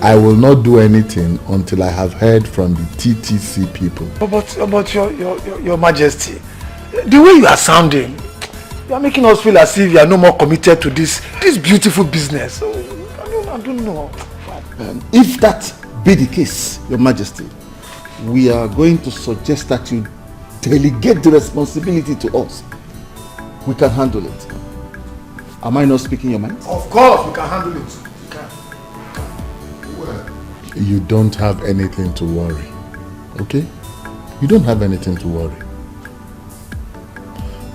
I will not do anything until I have heard from the TTC people. But your Majesty, the way you are sounding, you are making us feel as if you are no more committed to this beautiful business. So, I don't know. If that be the case, Your Majesty, we are going to suggest that you delegate the responsibility to us. We can handle it. Am I not speaking your mind? Of course, we can handle it. You don't have anything to worry, okay? You don't have anything to worry.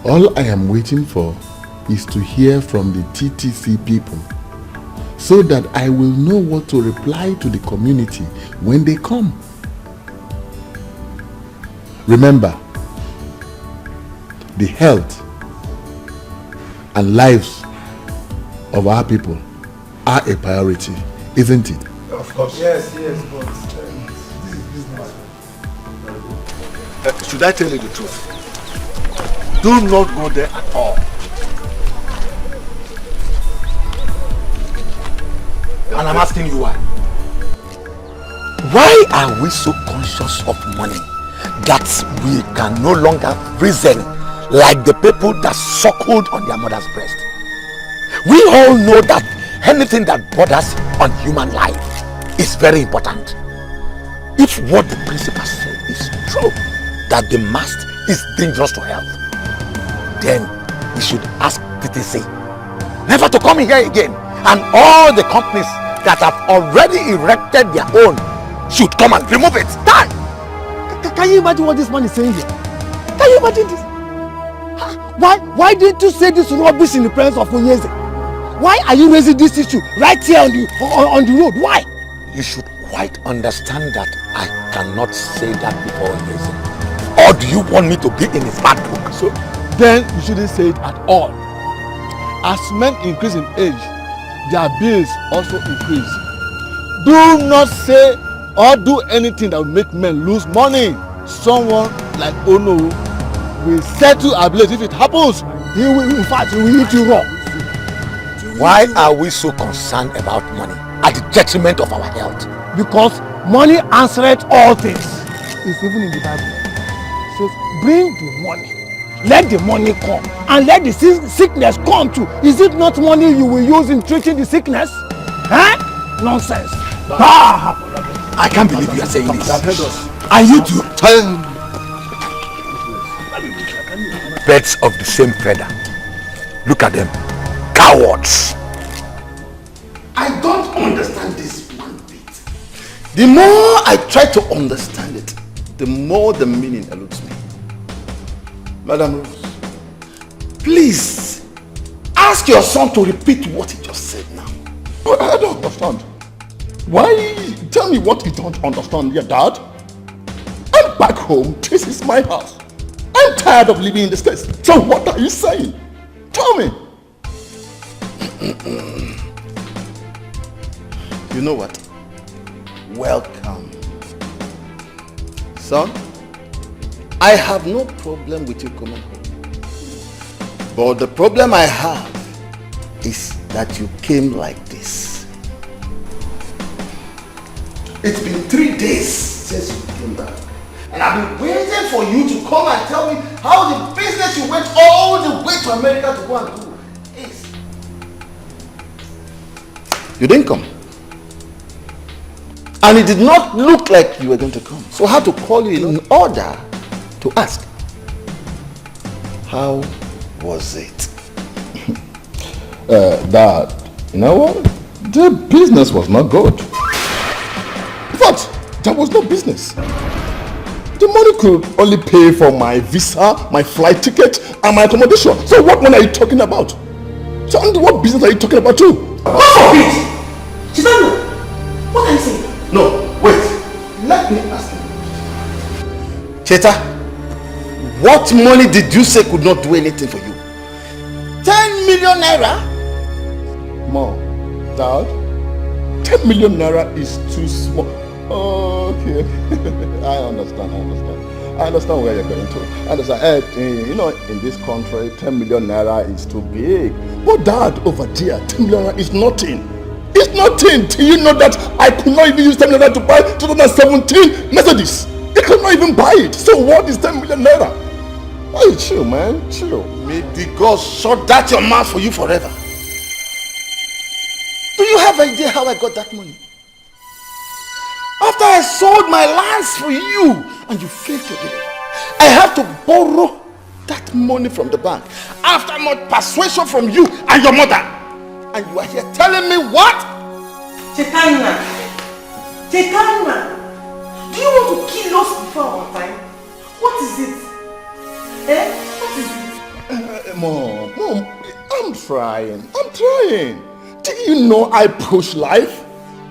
All I am waiting for is to hear from the TTC people so that I will know what to reply to the community when they come. Remember, the health and lives of our people are a priority, isn't it? Of course. Yes, but this is business. Should I tell you the truth? Do not go there at all. And I'm asking you why. Why are we so conscious of money that we can no longer reason like the people that suckled on their mother's breast. We all know that anything that borders on human life is very important. If what the principal said is true, that the mast is dangerous to health, then we should ask TTC never to come here again, and all the companies that have already erected their own should come and remove it. Done! Can you imagine what this man is saying here? Can you imagine this? Why didn't you say this rubbish in the presence of Onyeze? Why are you raising this issue right here on the road? Why? You should quite understand that I cannot say that before Onyeze. Or do you want me to be in his bad book? So then you shouldn't say it at all. As men increase in age, their bills also increase. Do not say or do anything that will make men lose money. Someone like Ono will settle ablaze if it happens. He will, in fact, he will eat you raw. Why are we so concerned about money at the detriment of our health? Because money answereth all things. It's even in the Bible. It says, bring the money. Let the money come. And let the sickness come too. Is it not money you will use in treating the sickness? Huh? Nonsense. I can't believe you are saying this. Are you two birds of the same feather? Look at them. Cowards. I don't understand this one bit. The more I try to understand it, the more the meaning eludes me. Madam Rose, please ask your son to repeat what he just said now. I don't understand. Why? Tell me what you don't understand, your dad. I'm back home. This is my house. I'm tired of living in the States. So what are you saying? Tell me. You know what? Welcome. Son, I have no problem with you coming home. But the problem I have is that you came like this. It's been 3 days since you came back. And I've been waiting for you to come and tell me how the business you went all the way to America to go and do is. You didn't come. And it did not look like you were going to come. So I had to call you in order to ask, how was it? Dad, you know what? The business was not good. In fact, there was no business. The money could only pay for my visa, my flight ticket, and my accommodation. So what money are you talking about? So what business are you talking about too? What of it? Chizano, what are you saying? No, wait. Let me ask you. Cheta, what money did you say could not do anything for you? 10 million naira? Mom, Dad, 10 million naira is too small. Okay, I understand. I understand where you're going to. I understand. You know, in this country, 10 million naira is too big. But Dad, over there, 10 million naira is nothing. It's nothing. Do you know that I could not even use 10 million naira to buy 2017 Mercedes? I could not even buy it. So what is 10 million naira? Hey, chill, man. Chill. May the gods shut that your mouth for you forever. Do you have an idea how I got that money? After I sold my lands for you and you failed to deliver, I have to borrow that money from the bank after much persuasion from you and your mother. And you are here telling me what? Chekana, do you want to kill us before our time? What is it? What is it? Mom, I'm trying. Do you know I push life?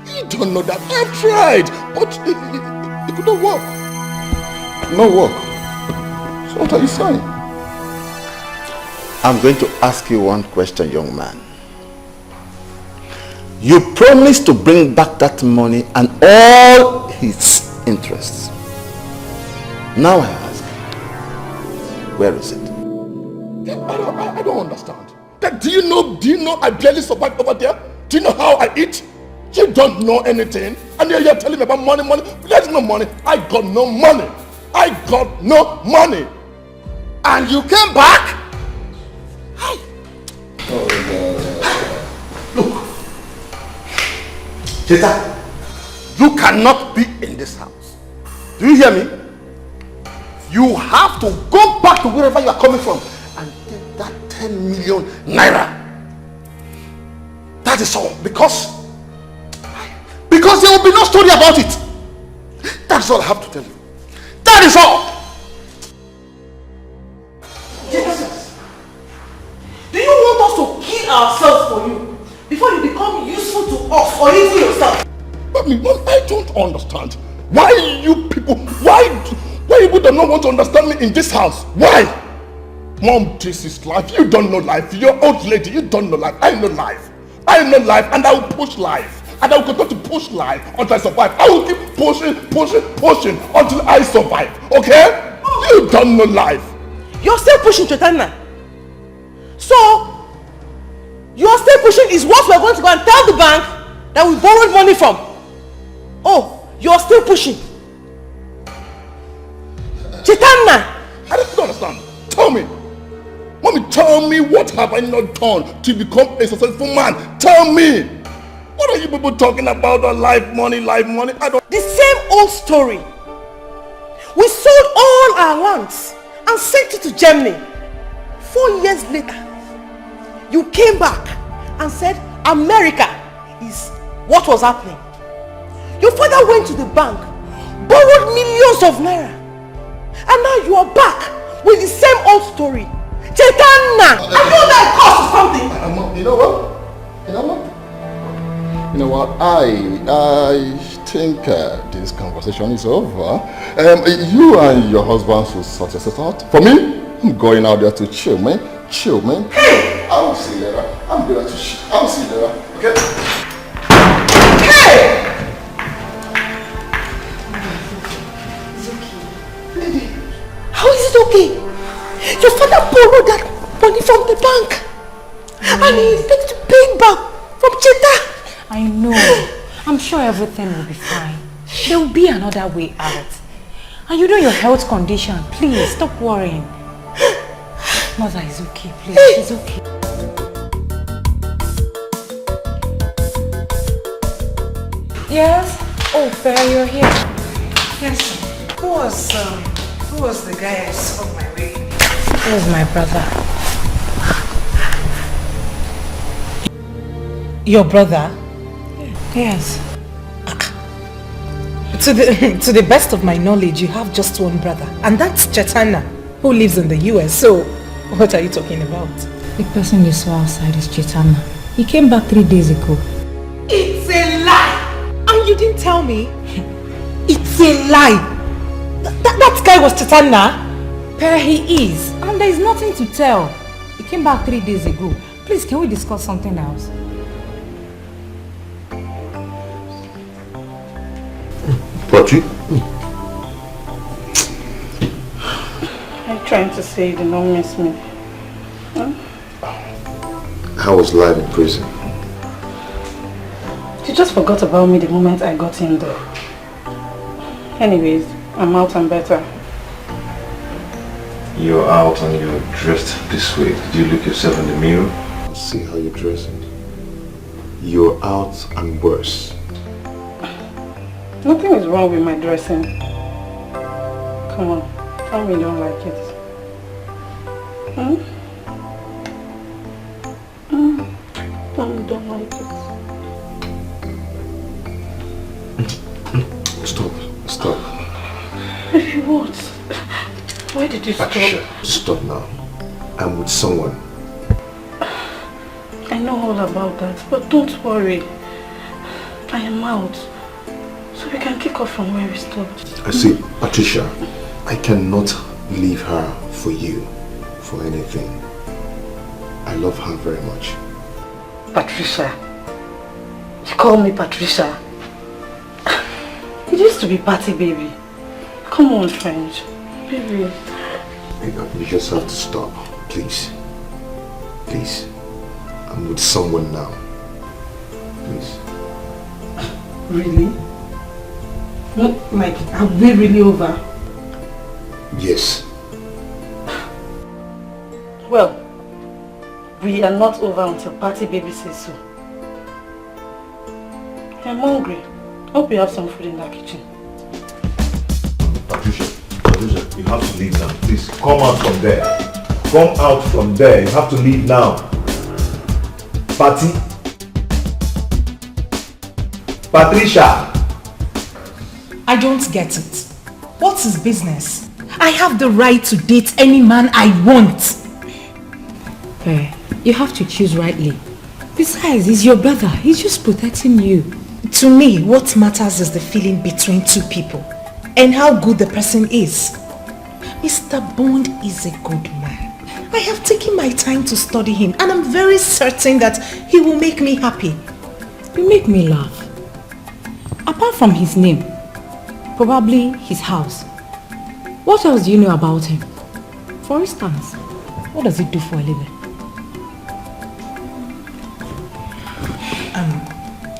You don't know that. I've tried, but it could not work. No work. So what are you saying? I'm going to ask you one question, young man. You promised to bring back that money and all its interests. Now I ask, where is it? I don't understand. Do you know I barely survive over there? Do you know how I eat? You don't know anything, and you're telling me about money. There's no money. I got no money. I I got no money. And you came back? Look, Cheta, you cannot be in this house. Do you hear me? You have to go back to wherever you are coming from and get that 10 million naira. That is all. Because there will be no story about it. That's all I have to tell you. That is all. Jesus, do you want us to kill ourselves for you before you become useful to us or even yourself? But I don't understand. Why you people do not want to understand me in this house? Why? Mom, this is life. You don't know life. You're old lady. You don't know life. I know life. I know life, and I will push life. And I will continue to push life until I survive. I will keep pushing until I survive. Okay? You don't know life. You're still pushing, Chetana. So, you're still pushing is what we're going to go and tell the bank that we borrowed money from. Oh, you're still pushing. Chetana! I don't understand. Tell me. Mommy, tell me, what have I not done to become a successful man? Tell me. What are you people talking about? Life money, I don't... The same old story. We sold all our lands and sent it to Germany. 4 years later, you came back and said America is what was happening. Your father went to the bank, borrowed millions of naira, and now you are back with the same old story. Chetana! I know that costs something! You know what? I think this conversation is over. You and your husband should sort yourself out. For me, I'm going out there to chill, man. Chill, man. Hey! I will see you later. I'm going to chill. I will see you later. Okay? Hey! How is it okay? Your father borrowed that money from the bank. And he expects to pay it back from Cheta. I know. I'm sure everything will be fine. There will be another way out. And you know your health condition. Please, stop worrying. Mother is okay, please. She's okay. Yes? Oh, Fair, you're here. Yes. Who was the guy I saw on my way? He was my brother. Your brother? Yes. To the best of my knowledge, you have just one brother, and that's Chetana, who lives in the US. So, what are you talking about? The person you saw outside is Chetana. He came back 3 days ago. It's a lie! And you didn't tell me? It's a lie! That guy was Chetana? Per, he is. And there is nothing to tell. He came back 3 days ago. Please, can we discuss something else? Pochi? I'm trying to say you do not miss me. Huh? How was life in prison? You just forgot about me the moment I got in there. Anyways, I'm out and better. You're out and you're dressed this way. Did you look yourself in the mirror? See how you're dressing. You're out and worse. Nothing is wrong with my dressing. Come on, tell me you don't like it. Hmm? Tell me you don't like it. Stop. What? Why did you stop? Patricia, stop now. I'm with someone. I know all about that, but don't worry. I am out. So we can kick off from where we stopped. I see, Patricia, I cannot leave her for you, for anything. I love her very much. Patricia. You call me Patricia. It used to be Patty, baby. Come on, French. Baby. You just have to stop, please. Please. I'm with someone now. Please. Really? Like, are we really over? Yes. Well, we are not over until Party Baby says so. I'm hungry. Hope you have some food in that kitchen. Patricia, you have to leave now. Please, come out from there. Come out from there. You have to leave now. Patty? Patricia! I don't get it. What's his business? I have the right to date any man I want. You have to choose rightly. Besides, he's your brother. He's just protecting you. To me, what matters is the feeling between two people and how good the person is. Mr. Bond is a good man. I have taken my time to study him and I'm very certain that he will make me happy. You make me laugh. Apart from his name, probably his house. What else do you know about him? For instance, what does he do for a living?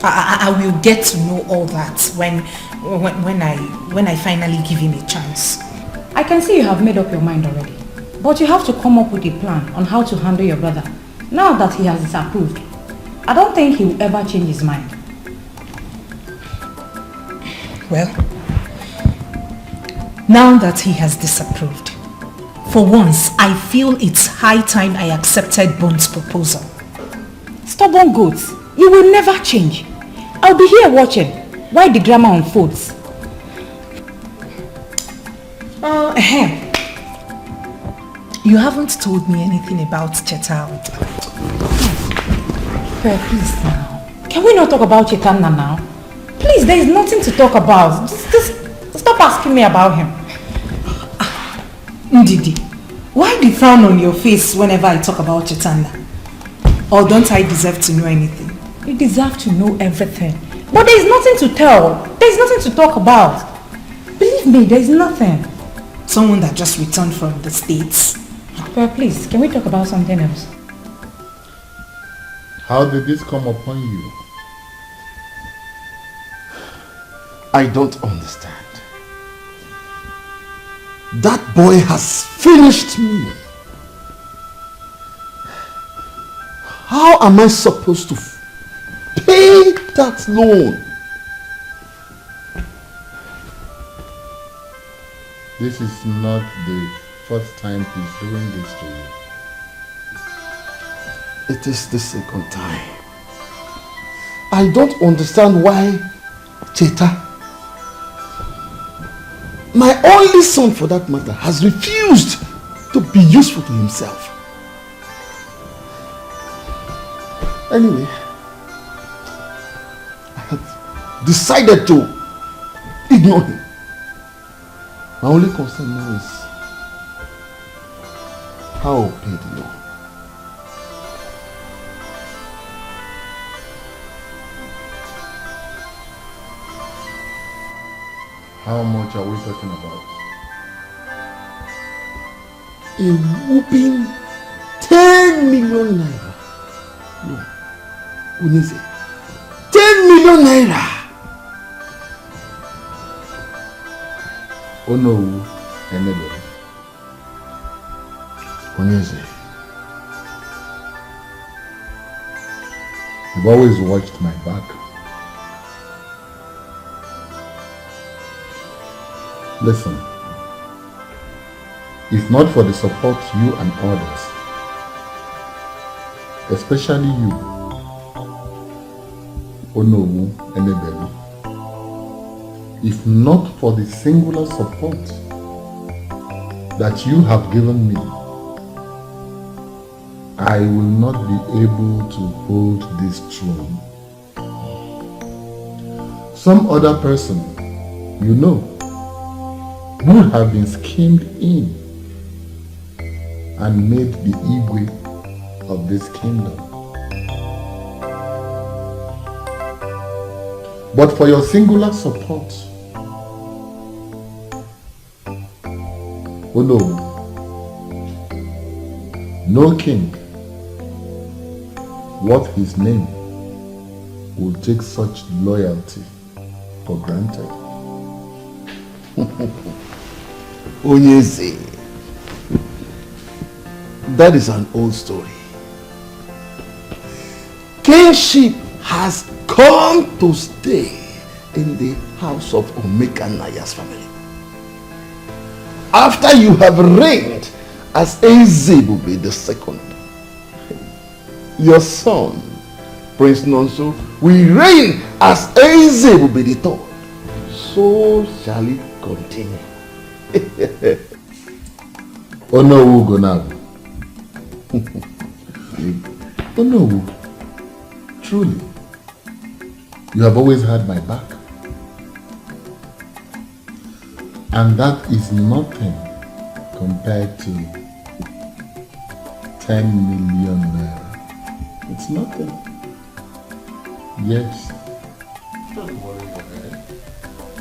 I will get to know all that when I finally give him a chance. I can see you have made up your mind already. But you have to come up with a plan on how to handle your brother. Now that he has disapproved, I don't think he will ever change his mind. Well, now that he has disapproved, for once I feel it's high time I accepted Bond's proposal. Stubborn goats, you will never change. I'll be here watching while the drama unfolds. You haven't told me anything about Chetal. Please now. Can we not talk about Chetana now? Please, there is nothing to talk about. Just stop asking me about him. Ndidi, why the frown on your face whenever I talk about Chetana? Or don't I deserve to know anything? You deserve to know everything. But there is nothing to tell. There is nothing to talk about. Believe me, there is nothing. Someone that just returned from the States. Please, can we talk about something else? How did this come upon you? I don't understand. That boy has finished me. How am I supposed to pay that loan? This is not the first time he's doing this to you. It is the second time. I don't understand why Cheta, my only son for that matter, has refused to be useful to himself. Anyway, I have decided to ignore him. My only concern now is how I'll pay the loan. How much are we talking about? A whooping 10 million naira. No, Unise, 10 million naira. Oh no, anybody. Unise, you've always watched my back. Listen, if not for the support you and others, especially you, Onowu Enebelu, if not for the singular support that you have given me, I will not be able to hold this throne. Some other person, you know, would have been schemed in and made the Igwe of this kingdom. But for your singular support, oh no, no king worth his name will take such loyalty for granted. Onyeze. That is an old story. Kinship has come to stay in the house of Omeka Naya's family. After you have reigned as Ezebube II, your son, Prince Nonso, will reign as Ezebube III. So shall it continue. Onowu Gonabu. Onowu, truly, you have always had my back. And that is nothing compared to 10 million naira. It's nothing. Yes. Don't worry, okay?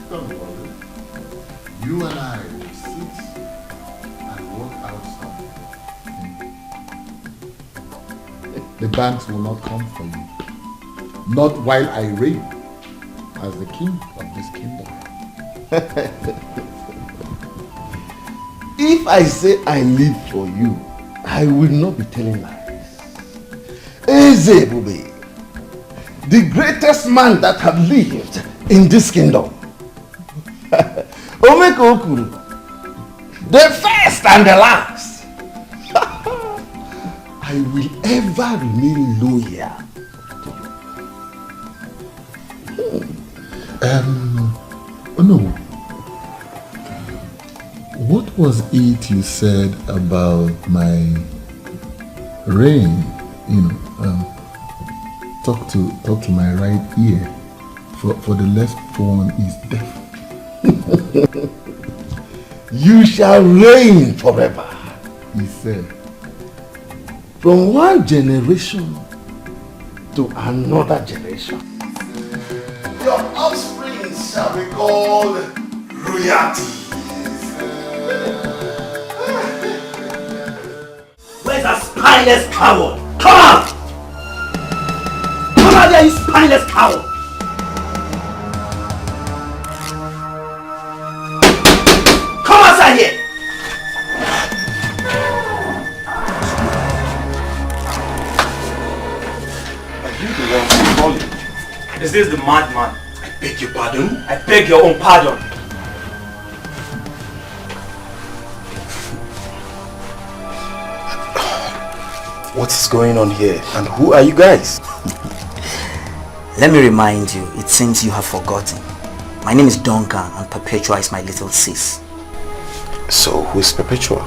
Don't worry. You and I will sit and work out something. The banks will not come for you. Not while I reign as the king of this kingdom. If I say I live for you, I will not be telling lies. Ezebube, the greatest man that have lived in this kingdom. Omeka Okuru, the first and the last. I will ever remain loyal to you. Oh no. What was it you said about my reign? Talk to my right ear, for the left one is deaf. You shall reign forever, he said. From one generation to another generation. Your offspring shall be called royalty. Where's that spineless coward? Come out! Come out there, you spineless coward! Come outside here! Are you the one who's calling? Is this the madman? I beg your pardon? I beg your own pardon. What is going on here? And who are you guys? Let me remind you, it seems you have forgotten. My name is Duncan and Perpetua is my little sis. So who is Perpetua?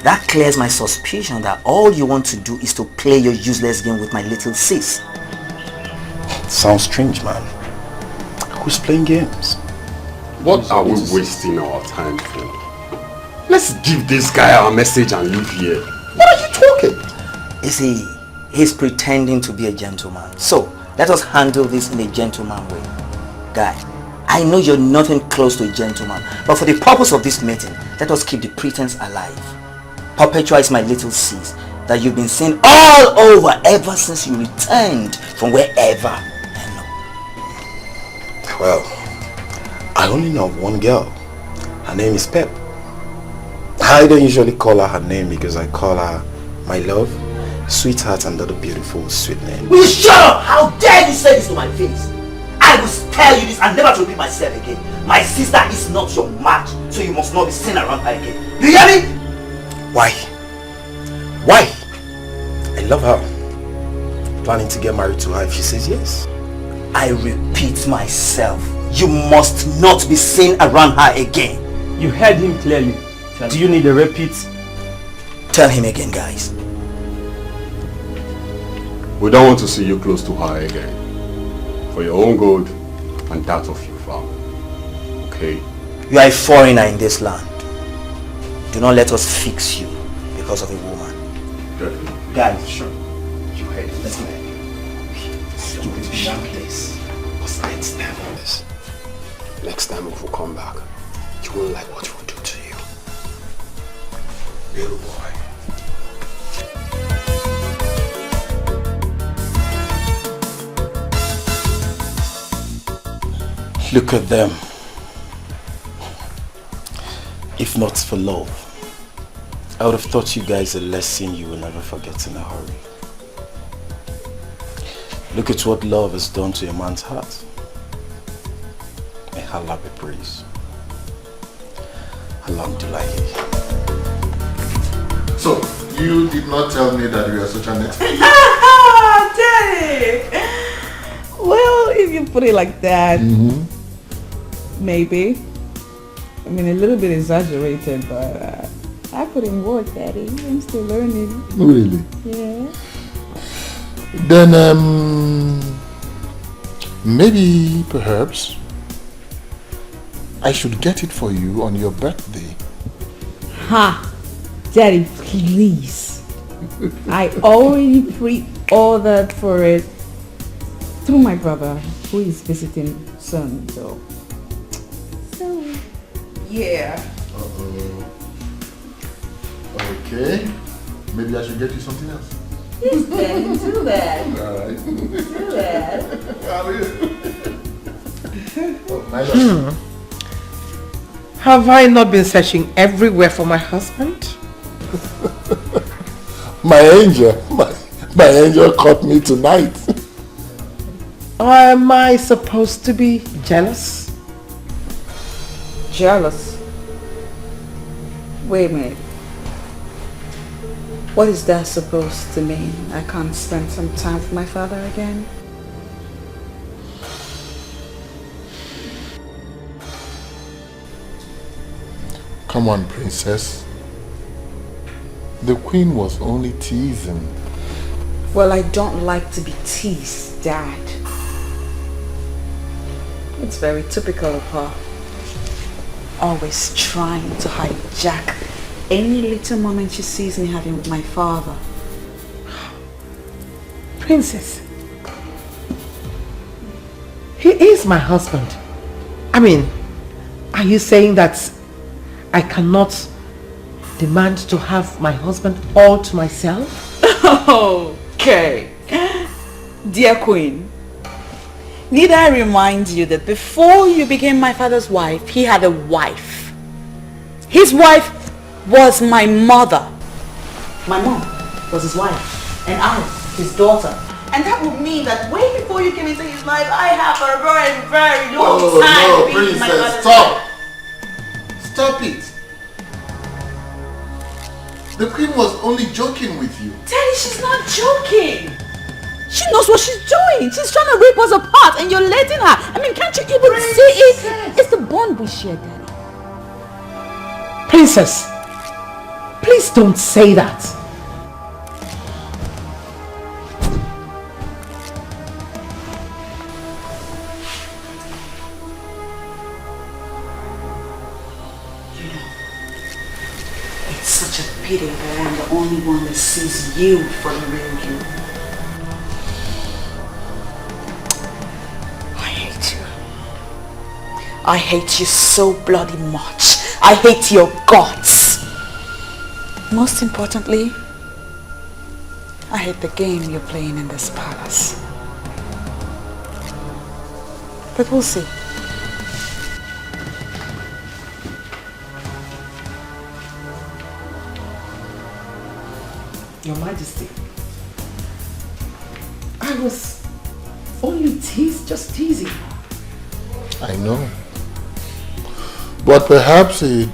That clears my suspicion that all you want to do is to play your useless game with my little sis. Sounds strange, man. Who's playing games? What are we wasting our time for? Let's give this guy our message and leave here. What are you talking? You see, he's pretending to be a gentleman. So, let us handle this in a gentleman way. Guy, I know you're nothing close to a gentleman, but for the purpose of this meeting, let us keep the pretense alive. Perpetua is my little sis that you've been seeing all over ever since you returned from wherever. Well, I only know of one girl. Her name is Pep. I don't usually call her name because I call her my love, sweetheart, and other beautiful sweet name. Will you shut up? How dare you say this to my face? I will spare you this and never to repeat myself again. My sister is not your match, so you must not be seen around her again. You hear me? Why? Why? I love her. Planning to get married to her if she says yes. I repeat myself. You must not be seen around her again. You heard him clearly. Do you need a repeat? Tell him again, guys. We don't want to see you close to her again. For your own good and that of your family. Okay? You are a foreigner in this land. Do not let us fix you because of a woman. Definitely. Guys, sure. You heard it. Let's go. Stupid young place. What's next time on this? Next time if we come back, you won't like what we'll do to you. Little boy. Look at them. If not for love, I would have taught you guys a lesson you will never forget in a hurry. Look at what love has done to a man's heart. May Allah be praised. Alhamdulillah. So, you did not tell me that you are such an expert. Daddy! Well, if you put it like that, maybe. I mean, a little bit exaggerated, but I put in work, Daddy. I'm still learning. Really? Yeah. Then, maybe, perhaps, I should get it for you on your birthday. Ha! Daddy, please. I already pre-ordered for it through my brother, who is visiting soon, so yeah. Okay. Maybe I should get you something else. Yes, Daddy, do that. Alright. Do that. Have I not been searching everywhere for my husband? My angel caught me tonight. Am I supposed to be jealous? Jealous? Wait a minute. What is that supposed to mean? I can't spend some time with my father again? Come on, princess. The queen was only teasing. Well, I don't like to be teased, Dad. It's very typical of her. Always trying to hijack any little moment she sees me having with my father. Princess, he is my husband. I mean, are you saying that I cannot demand to have my husband all to myself? Okay. Dear Queen, need I remind you that before you became my father's wife, he had a wife. His wife was my mother. My mom was his wife, and I, his daughter. And that would mean that way before you came into his life, I have a very, very long time being my princess, father's stop! wife. Stop it! The queen was only joking with you. Daddy, she's not joking. She knows what she's doing. She's trying to rip us apart and you're letting her. I mean, can't you even see it? It's the bond we share, Daddy. Princess, please don't say that. It's such a pity that I'm the only one that sees you for the real you. I hate you. I hate you so bloody much. I hate your guts. Most importantly, I hate the game you're playing in this palace. But we'll see. Your Majesty, I was only just teasing. I know. But perhaps it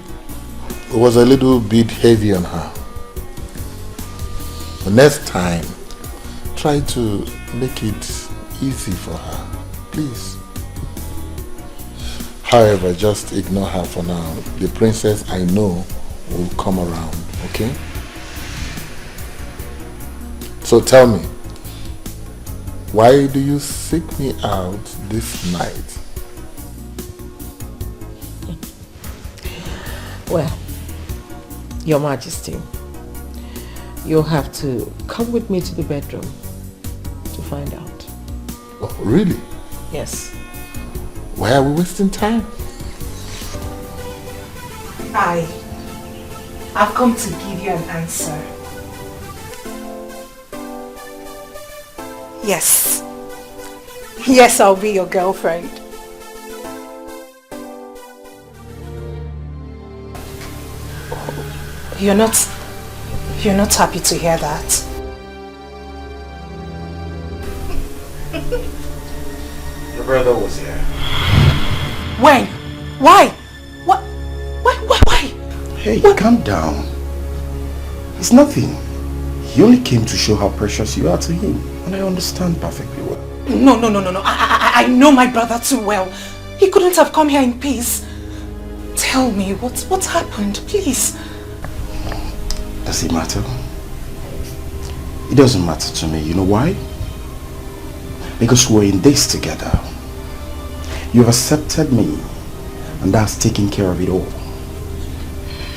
was a little bit heavy on her. The next time, try to make it easy for her, please. However, just ignore her for now. The princess, I know, will come around, okay? So tell me, why do you seek me out this night? Well, Your Majesty, you'll have to come with me to the bedroom to find out. Oh, really? Yes. Why are we wasting time? I've come to give you an answer. Yes. Yes, I'll be your girlfriend. You're not happy to hear that? Your brother was here. When? Why? What? Why? Hey, calm down. It's nothing. He only came to show how precious you are to him. And I understand perfectly well. No. I know my brother too well. He couldn't have come here in peace. Tell me, what happened, please? Does it matter? It doesn't matter to me. You know why? Because we're in this together. You've accepted me, and that's taking care of it all.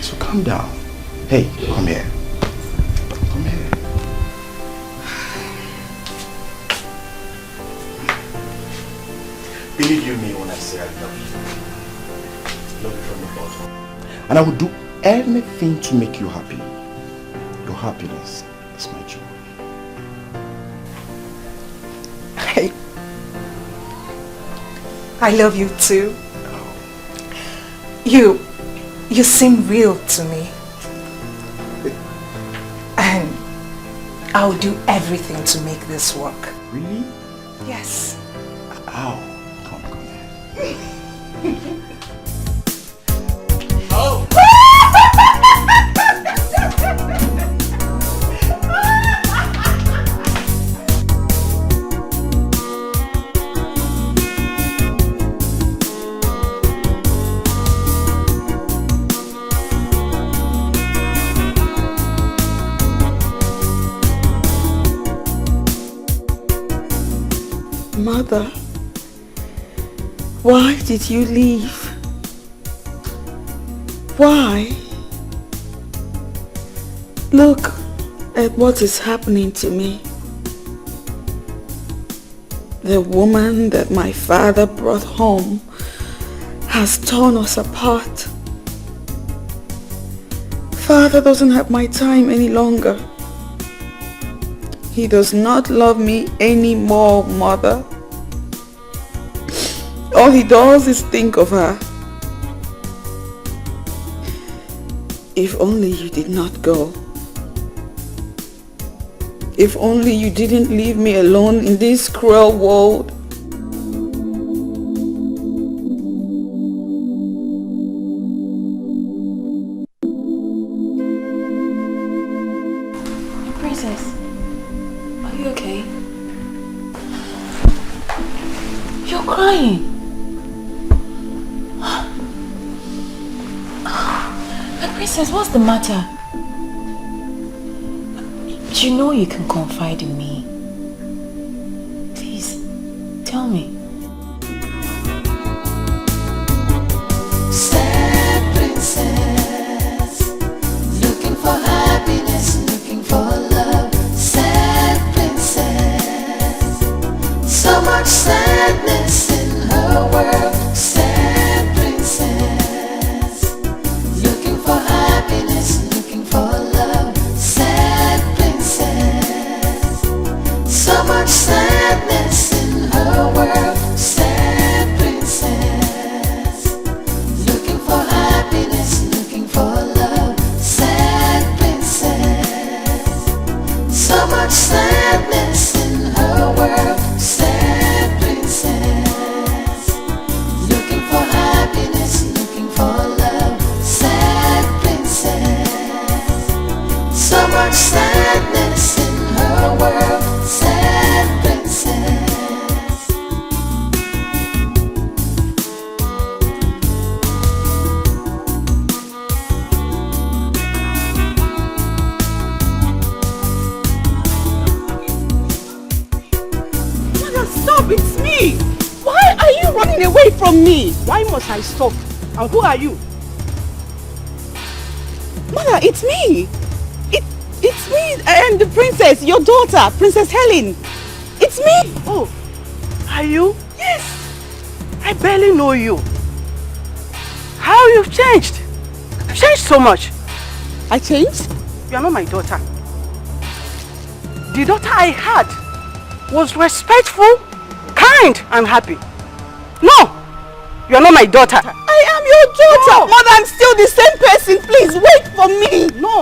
So calm down. Hey, come here. Come here. Believe you me when I say I love you. Love you from the bottom. And I will do anything to make you happy. Your happiness is my joy. I love you too. You seem real to me. And I'll do everything to make this work. Really? Yes. Ow. Come here. Oh. Mother, why did you leave? Why? Look at what is happening to me. The woman that my father brought home has torn us apart. Father doesn't have my time any longer. He does not love me anymore, Mother. All he does is think of her. If only you did not go. If only you didn't leave me alone in this cruel world. Princess, are you okay? You're crying. Princess, what's the matter? You know you can confide in me. Please, tell me. Sad princess, looking for happiness, looking for love. Sad princess, so much sadness in her world. Sad princess, looking for happiness, looking for love. Sad princess, so much sadness in her world. Sad princess, looking for happiness, looking for love. Sad princess, so much sadness in her world. Sad princess, looking for happiness, looking for love. Sad princess, so much sadness in her world. Sad princess. Mother, stop! It's me! Why are you running away from me? Why must I stop? And who are you? Mother, it's me! It's me and the princess, your daughter, Princess Helen. It's me! Oh, are you? Yes! I barely know you. How you've changed? You've changed so much. I changed? You are not my daughter. The daughter I had was respectful, kind, and happy. No! You are not my daughter. I am your daughter! No. Mother, I'm still the same person. Please, wait for me. No.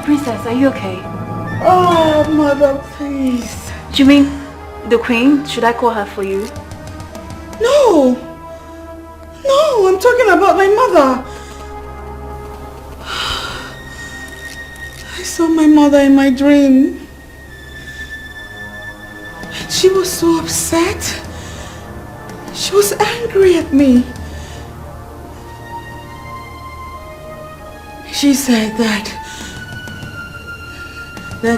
princess, are you okay? Oh, mother, please. Do you mean the queen? Should I call her for you? No. No, I'm talking about my mother. I saw my mother in my dream. She was so upset. She was angry at me. She said that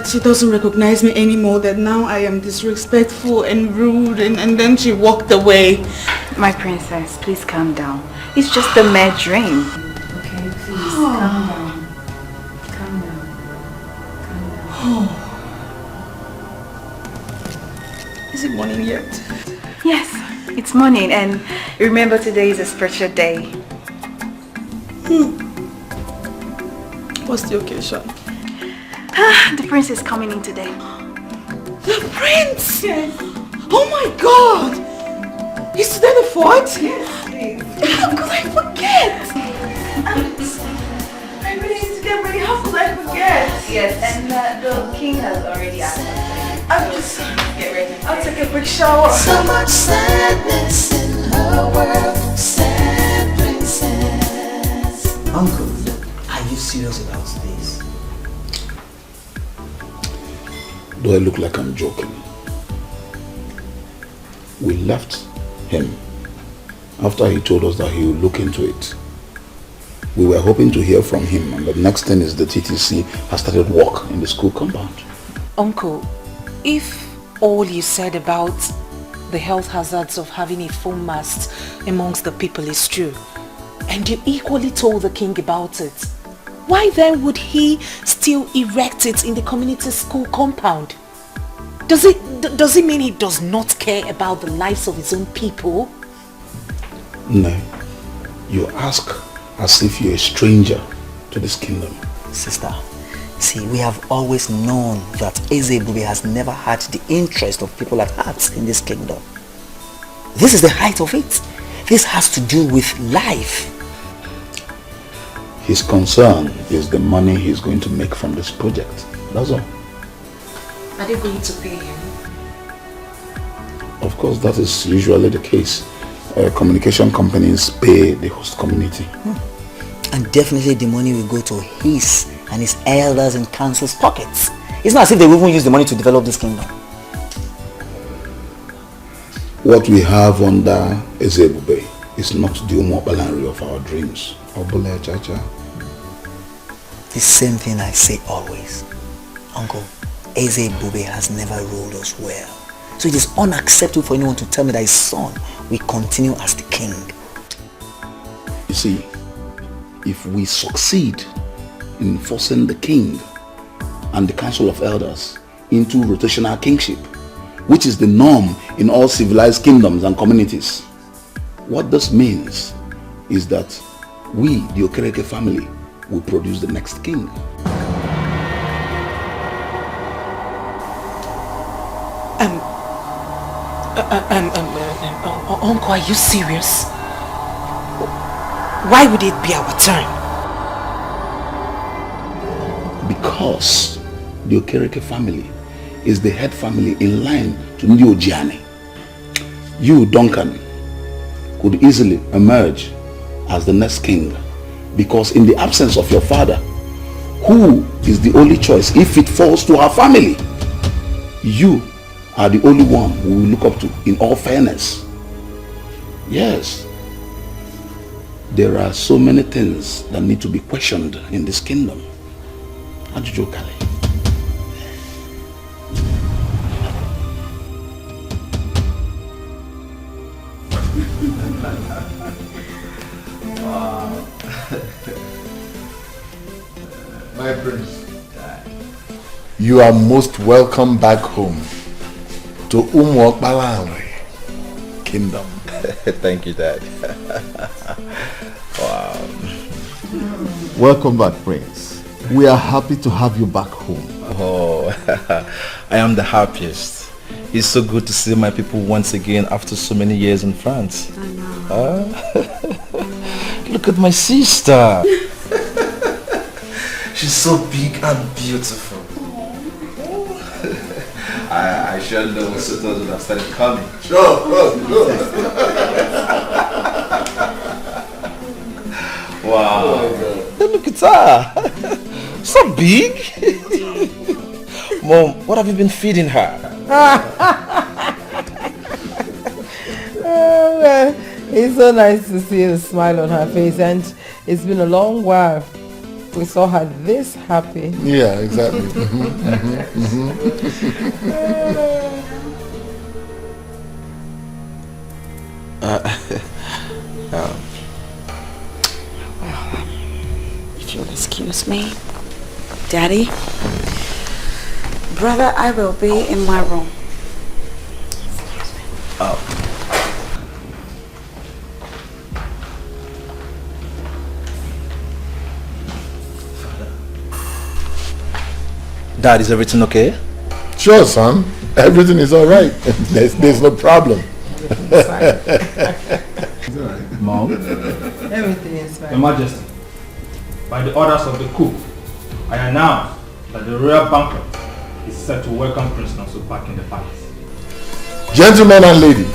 she doesn't recognize me anymore, that now I am disrespectful and rude, and then she walked away. My princess, please calm down. It's just a mere dream. Okay, please calm down. Calm down. Calm down. Is it morning yet? Yes, it's morning, and remember today is a special day. What's the occasion? The prince is coming in today. The prince? Yes. Oh my God! Is today the 4th? Yes, please. How could I forget? I really need to get ready. How could I forget? Yes, and the king has already asked us. I'll just get ready. I'll take a quick shower. So much sadness in her world, sad princess. Uncle, are you serious about this? Do I look like I'm joking? We left him after he told us that he would look into it. We were hoping to hear from him, and the next thing is the TTC has started work in the school compound. Uncle, if all you said about the health hazards of having a foam mast amongst the people is true, and you equally told the king about it, why then would he still erect it in the community school compound? Does it mean he does not care about the lives of his own people? No, you ask as if you're a stranger to this kingdom. Sister, see, we have always known that Ezebube has never had the interest of people at heart in this kingdom. This is the height of it. This has to do with life. His concern is the money he's going to make from this project. That's all. Are they going to pay him? Of course, that is usually the case. Communication companies pay the host community. And definitely the money will go to his and his elders and council's pockets. It's not as if they will even use the money to develop this kingdom. What we have under Ezebube is not the Umobalanri of our dreams. Obule Chacha. The same thing I say always. Uncle, Ezebube has never ruled us well. So it is unacceptable for anyone to tell me that his son will continue as the king. You see, if we succeed in forcing the king and the council of elders into rotational kingship, which is the norm in all civilized kingdoms and communities, what this means is that we, the Okereke family, will produce the next king. Uncle, are you serious? Why would it be our turn? Because the Okereke family is the head family in line to Ndi Ojiani. You, Duncan, could easily emerge as the next king, because in the absence of your father, who is the only choice if it falls to our family, you are the only one we will look up to in all fairness. Yes, there are so many things that need to be questioned in this kingdom. Ajuju Kale. Wow. My prince, You are most welcome back home to Umuokbalanri Kingdom. Thank you, Dad. Wow. Welcome back, Prince. We are happy to have you back home. Oh, I am the happiest. It's so good to see my people once again after so many years in France. I know. Look at my sister. She's so big and beautiful. I sure know what suitors would have started coming. Sure. Wow. Oh Hey, look at her. So big. Mom, what have you been feeding her? Oh, well, it's so nice to see the smile on her face, and it's been a long while we saw her this happy. Yeah, exactly. If you'll excuse me, Daddy, brother, I will be in my room. Dad, is everything okay? Sure, son. Everything is all right. There's no problem. Mom? Everything is fine. Your Majesty, by the orders of the cook, I announce that the royal banquet is set to welcome Prince Nonso back in the palace. Gentlemen and lady,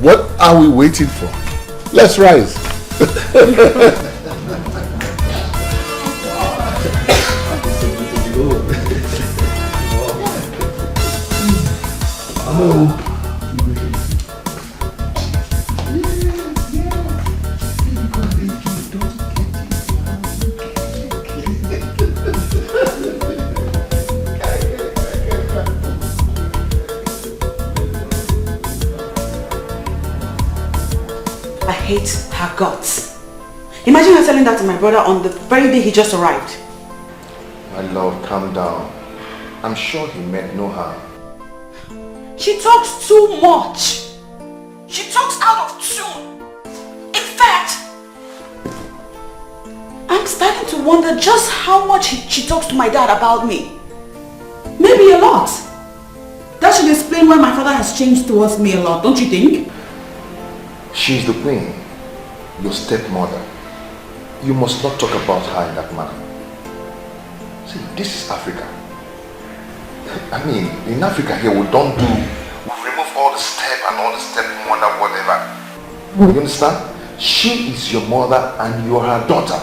what are we waiting for? Let's rise. I hate her guts. Imagine her telling that to my brother on the very day he just arrived. My love, calm down. I'm sure he meant no harm. She talks too much. She talks out of tune. In fact, I'm starting to wonder just how much she talks to my dad about me. Maybe a lot. That should explain why my father has changed towards me a lot, don't you think? She's the queen, your stepmother. You must not talk about her in that manner. See, this is Africa. I mean, in Africa here we remove all the step and all the stepmother, whatever. You understand? She is your mother and you are her daughter.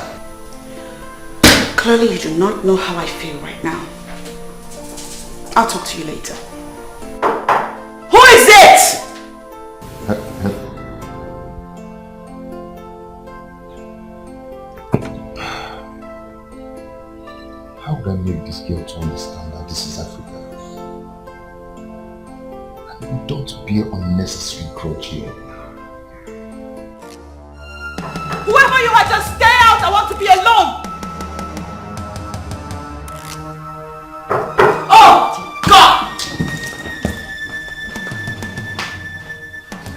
Clearly you do not know how I feel right now. I'll talk to you later. Who is it? How would I make this girl to understand that this is Africa? And don't be an unnecessary grudge here. Whoever you are, just stay out. I want to be alone. Oh, God!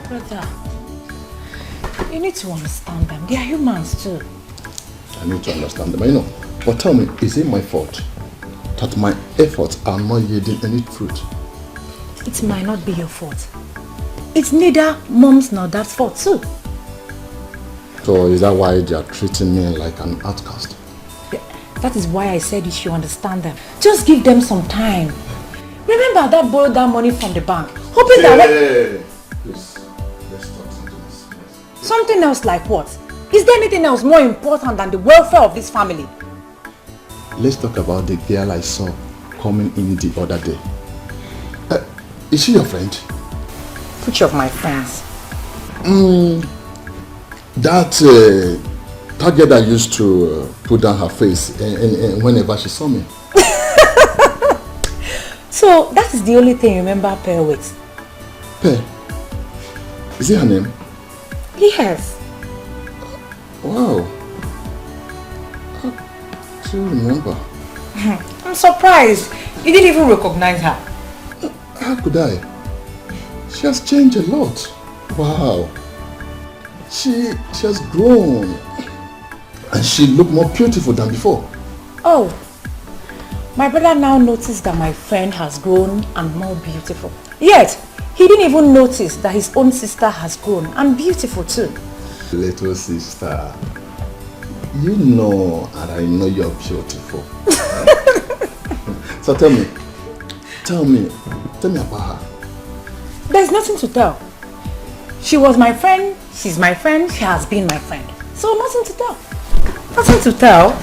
Brother, you need to understand them. They are humans too. I need to understand them, I know. But tell me, is it my fault that my efforts are not yielding any fruit? It might not be your fault. It's neither mom's nor dad's fault too. So is that why they are treating me like an outcast? That is why I said you should understand them. Just give them some time. Remember that borrowed that money from the bank. Hoping that... Please, let's talk something else. Something else like what? Is there anything else more important than the welfare of this family? Let's talk about the girl I saw coming in the other day. Is she your friend? Which of my friends? That girl that used to put down her face whenever she saw me. So that is the only thing you remember Pearl with? Pearl? Is it her name? Yes. Wow. I do remember. I'm surprised. You didn't even recognize her. How could I? She has changed a lot. Wow. She has grown. And she looked more beautiful than before. Oh. My brother now noticed that my friend has grown and more beautiful. Yet, he didn't even notice that his own sister has grown and beautiful too. Little sister. You know, and I know you're beautiful. So tell me about her. There's nothing to tell. She was my friend, she's my friend, she has been my friend. So nothing to tell. Nothing to tell.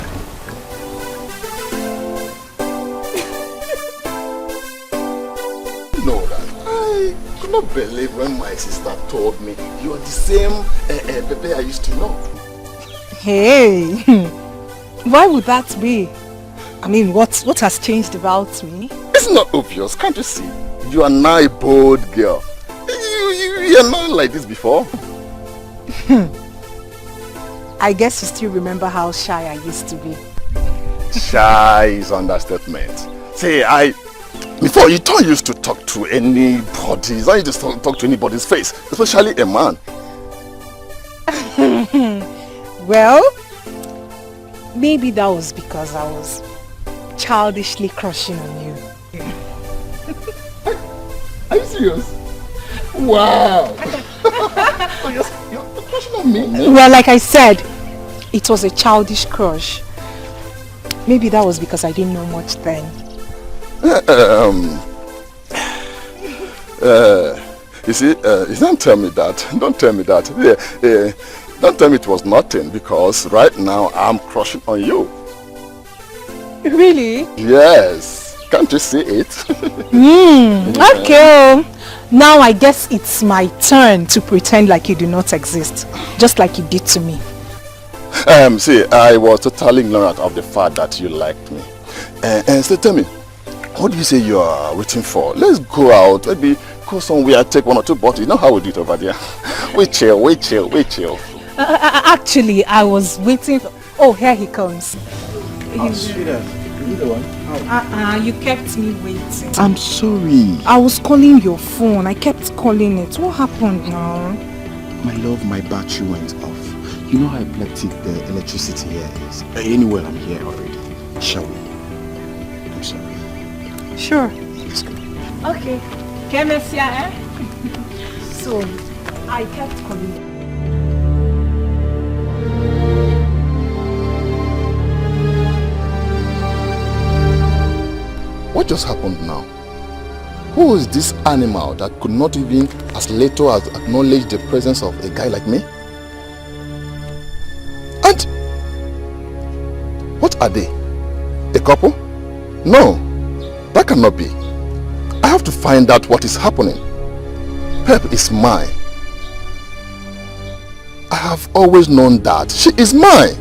No, I could not believe when my sister told me you are the same Pepe I used to know. Hey, why would that be? I mean, what has changed about me? It's not obvious, can't you see? You are now a bold girl. You are not like this before. I guess you still remember how shy I used to be. Shy is understatement. See, before you don't used to talk to anybody. You don't used to talk to anybody's face, especially a man. Well, maybe that was because I was childishly crushing on you. Are you serious? Wow! You're crushing on me? Well, like I said, it was a childish crush. Maybe that was because I didn't know much then. You see, don't tell me that. Don't tell me that. Don't tell me it was nothing, because right now I'm crushing on you. Really? Yes. Can't you see it? Okay. Now I guess it's my turn to pretend like you do not exist, just like you did to me. See, I was totally ignorant of the fact that you liked me. And so tell me, what do you say you are waiting for? Let's go out, maybe go somewhere, take 1 or 2 bottles. You know how we do it over there. We chill. Actually, I was waiting for... Oh, here he comes. Sweetheart, you the one? You kept me waiting. I'm sorry. I was calling your phone. I kept calling it. What happened now? My love, my battery went off. You know how epileptic the electricity here is. Anyway, I'm here already. Shall we? I'm sorry. Sure. Let's go. Okay. So, I kept calling you. What just happened now? Who is this animal that could not even as little as acknowledge the presence of a guy like me? And what are they? A couple? No, that cannot be. I have to find out what is happening. Pep is mine. I have always known that she is mine.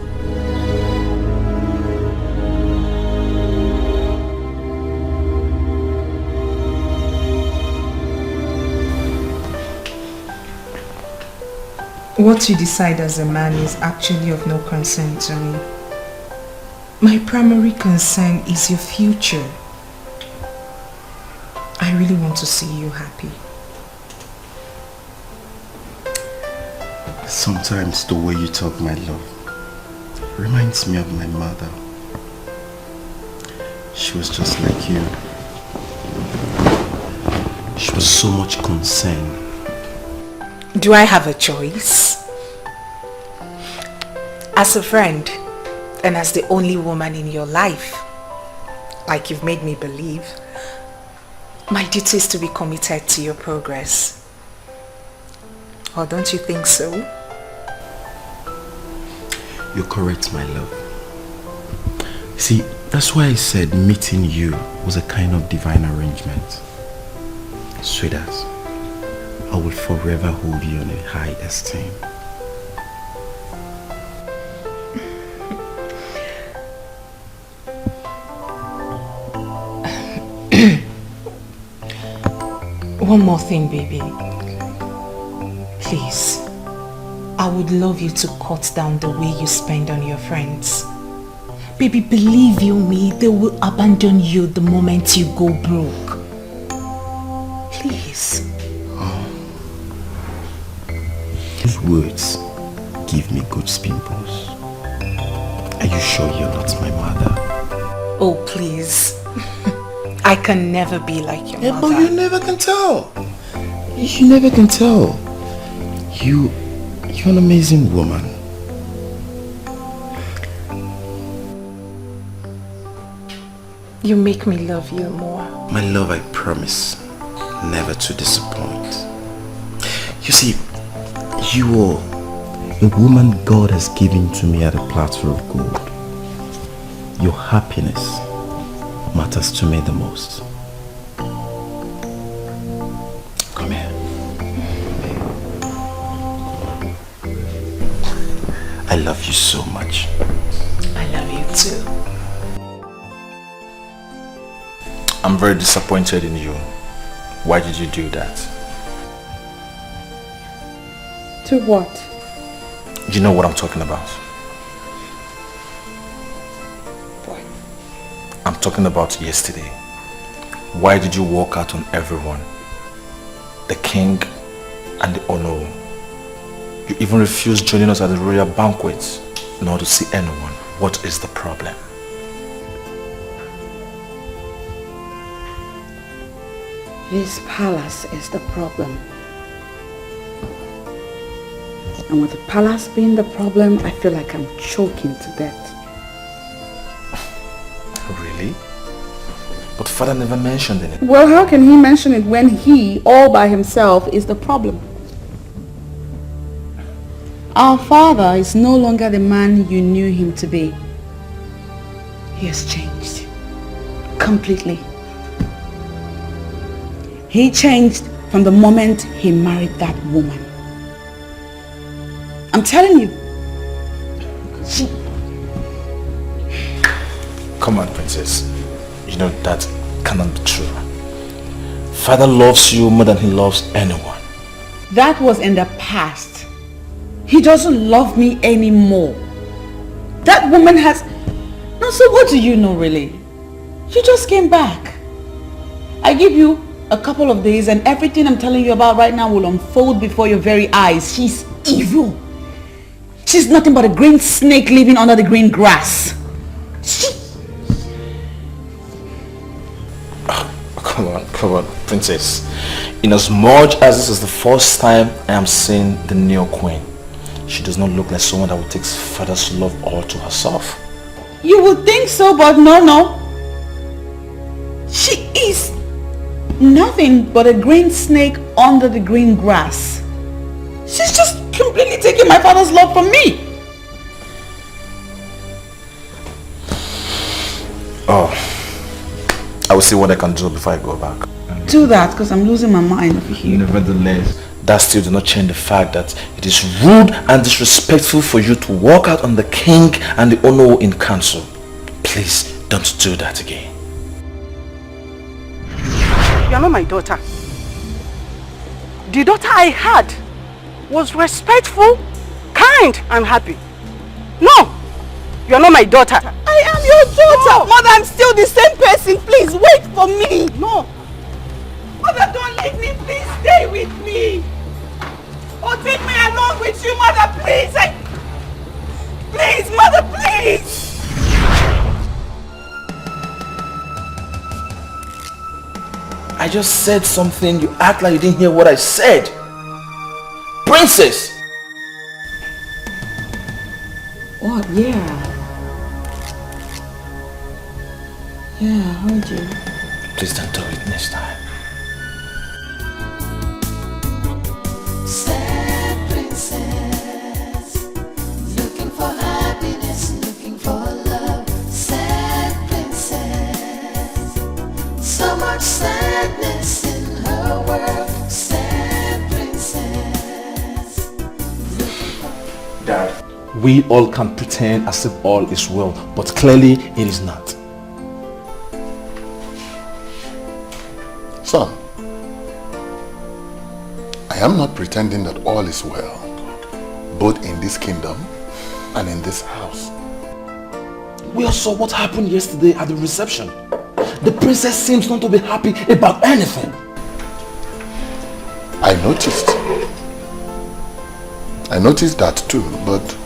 What you decide as a man is actually of no concern to me. My primary concern is your future. I really want to see you happy. Sometimes the way you talk, my love, reminds me of my mother. She was just like you. She was so much concerned. Do I have a choice? As a friend, and as the only woman in your life, like you've made me believe, my duty is to be committed to your progress. Or don't you think so? You're correct, my love. See, that's why I said meeting you was a kind of divine arrangement. Sweetheart, I will forever hold you in a high esteem. One more thing, baby. Please. I would love you to cut down the way you spend on your friends. Baby, believe you me, they will abandon you the moment you go broke. Please. Those words give me good pimples. Are you sure you're not my mother? Oh, please. I can never be like your mother. But you never can tell. You never can tell. You're an amazing woman. You make me love you more. My love, I promise never to disappoint. You see, you are a woman God has given to me at a platter of gold. Your happiness matters to me the most. Come here. I love you so much. I love you too. I'm very disappointed in you. Why did you do that? To what? You know what I'm talking about. What? I'm talking about yesterday. Why did you walk out on everyone? The king and the Ono. You even refused joining us at the royal banquet, not to see anyone. What is the problem? This palace is the problem. And with the palace being the problem, I feel like I'm choking to death. Really? But father never mentioned anything. Well, how can he mention it when he, all by himself, is the problem? Our father is no longer the man you knew him to be. He has changed. Completely. He changed from the moment he married that woman. I'm telling you. Come on, princess. You know that cannot be true. Father loves you more than he loves anyone. That was in the past. He doesn't love me anymore. That woman has... No, so what do you know really? You just came back. I give you a couple of days and everything I'm telling you about right now will unfold before your very eyes. She's evil. She's nothing but a green snake living under the green grass. Come on, princess. In as much as this is the first time I am seeing the new queen, she does not look like someone that would take father's love all to herself. You would think so, but no. She is nothing but a green snake under the green grass. She's just completely taking my father's love from me. Oh, I will see what I can do before I go back. Do that, because I'm losing my mind over here. Nevertheless, that still does not change the fact that it is rude and disrespectful for you to walk out on the king and the Ono in council. Please don't do that again. You are not my daughter. The daughter I had was respectful, kind, and happy. No, you are not my daughter. I am your daughter. No. Mother, I'm still the same person. Please wait for me. No. Mother, don't leave me. Please stay with me. Or take me along with you, Mother, please. Please, Mother, please. I just said something. You act like you didn't hear what I said. Princess! What? Yeah. Yeah, I heard you. Please don't do it next time. Sad princess, looking for happiness, looking for love. Sad princess, so much sadness in her world. Sad princess. Dad, we all can pretend as if all is well, but clearly it is not. Son, I am not pretending that all is well, both in this kingdom and in this house. We all saw what happened yesterday at the reception. The princess seems not to be happy about anything. I noticed that too, but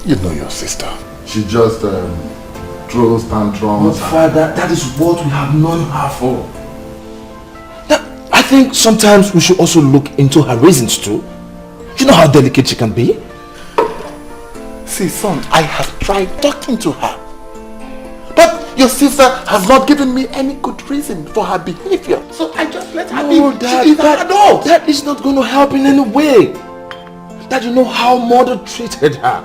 you know your sister. She just throws tantrums. But father, that is what we have known her for. I think sometimes we should also look into her reasons too. You know how delicate she can be? See, son, I have tried talking to her. But Your sister has not given me any good reason for her behavior. So I just let her be. Dad, She is an adult. that is not going to help in any way. Dad, you know how mother treated her.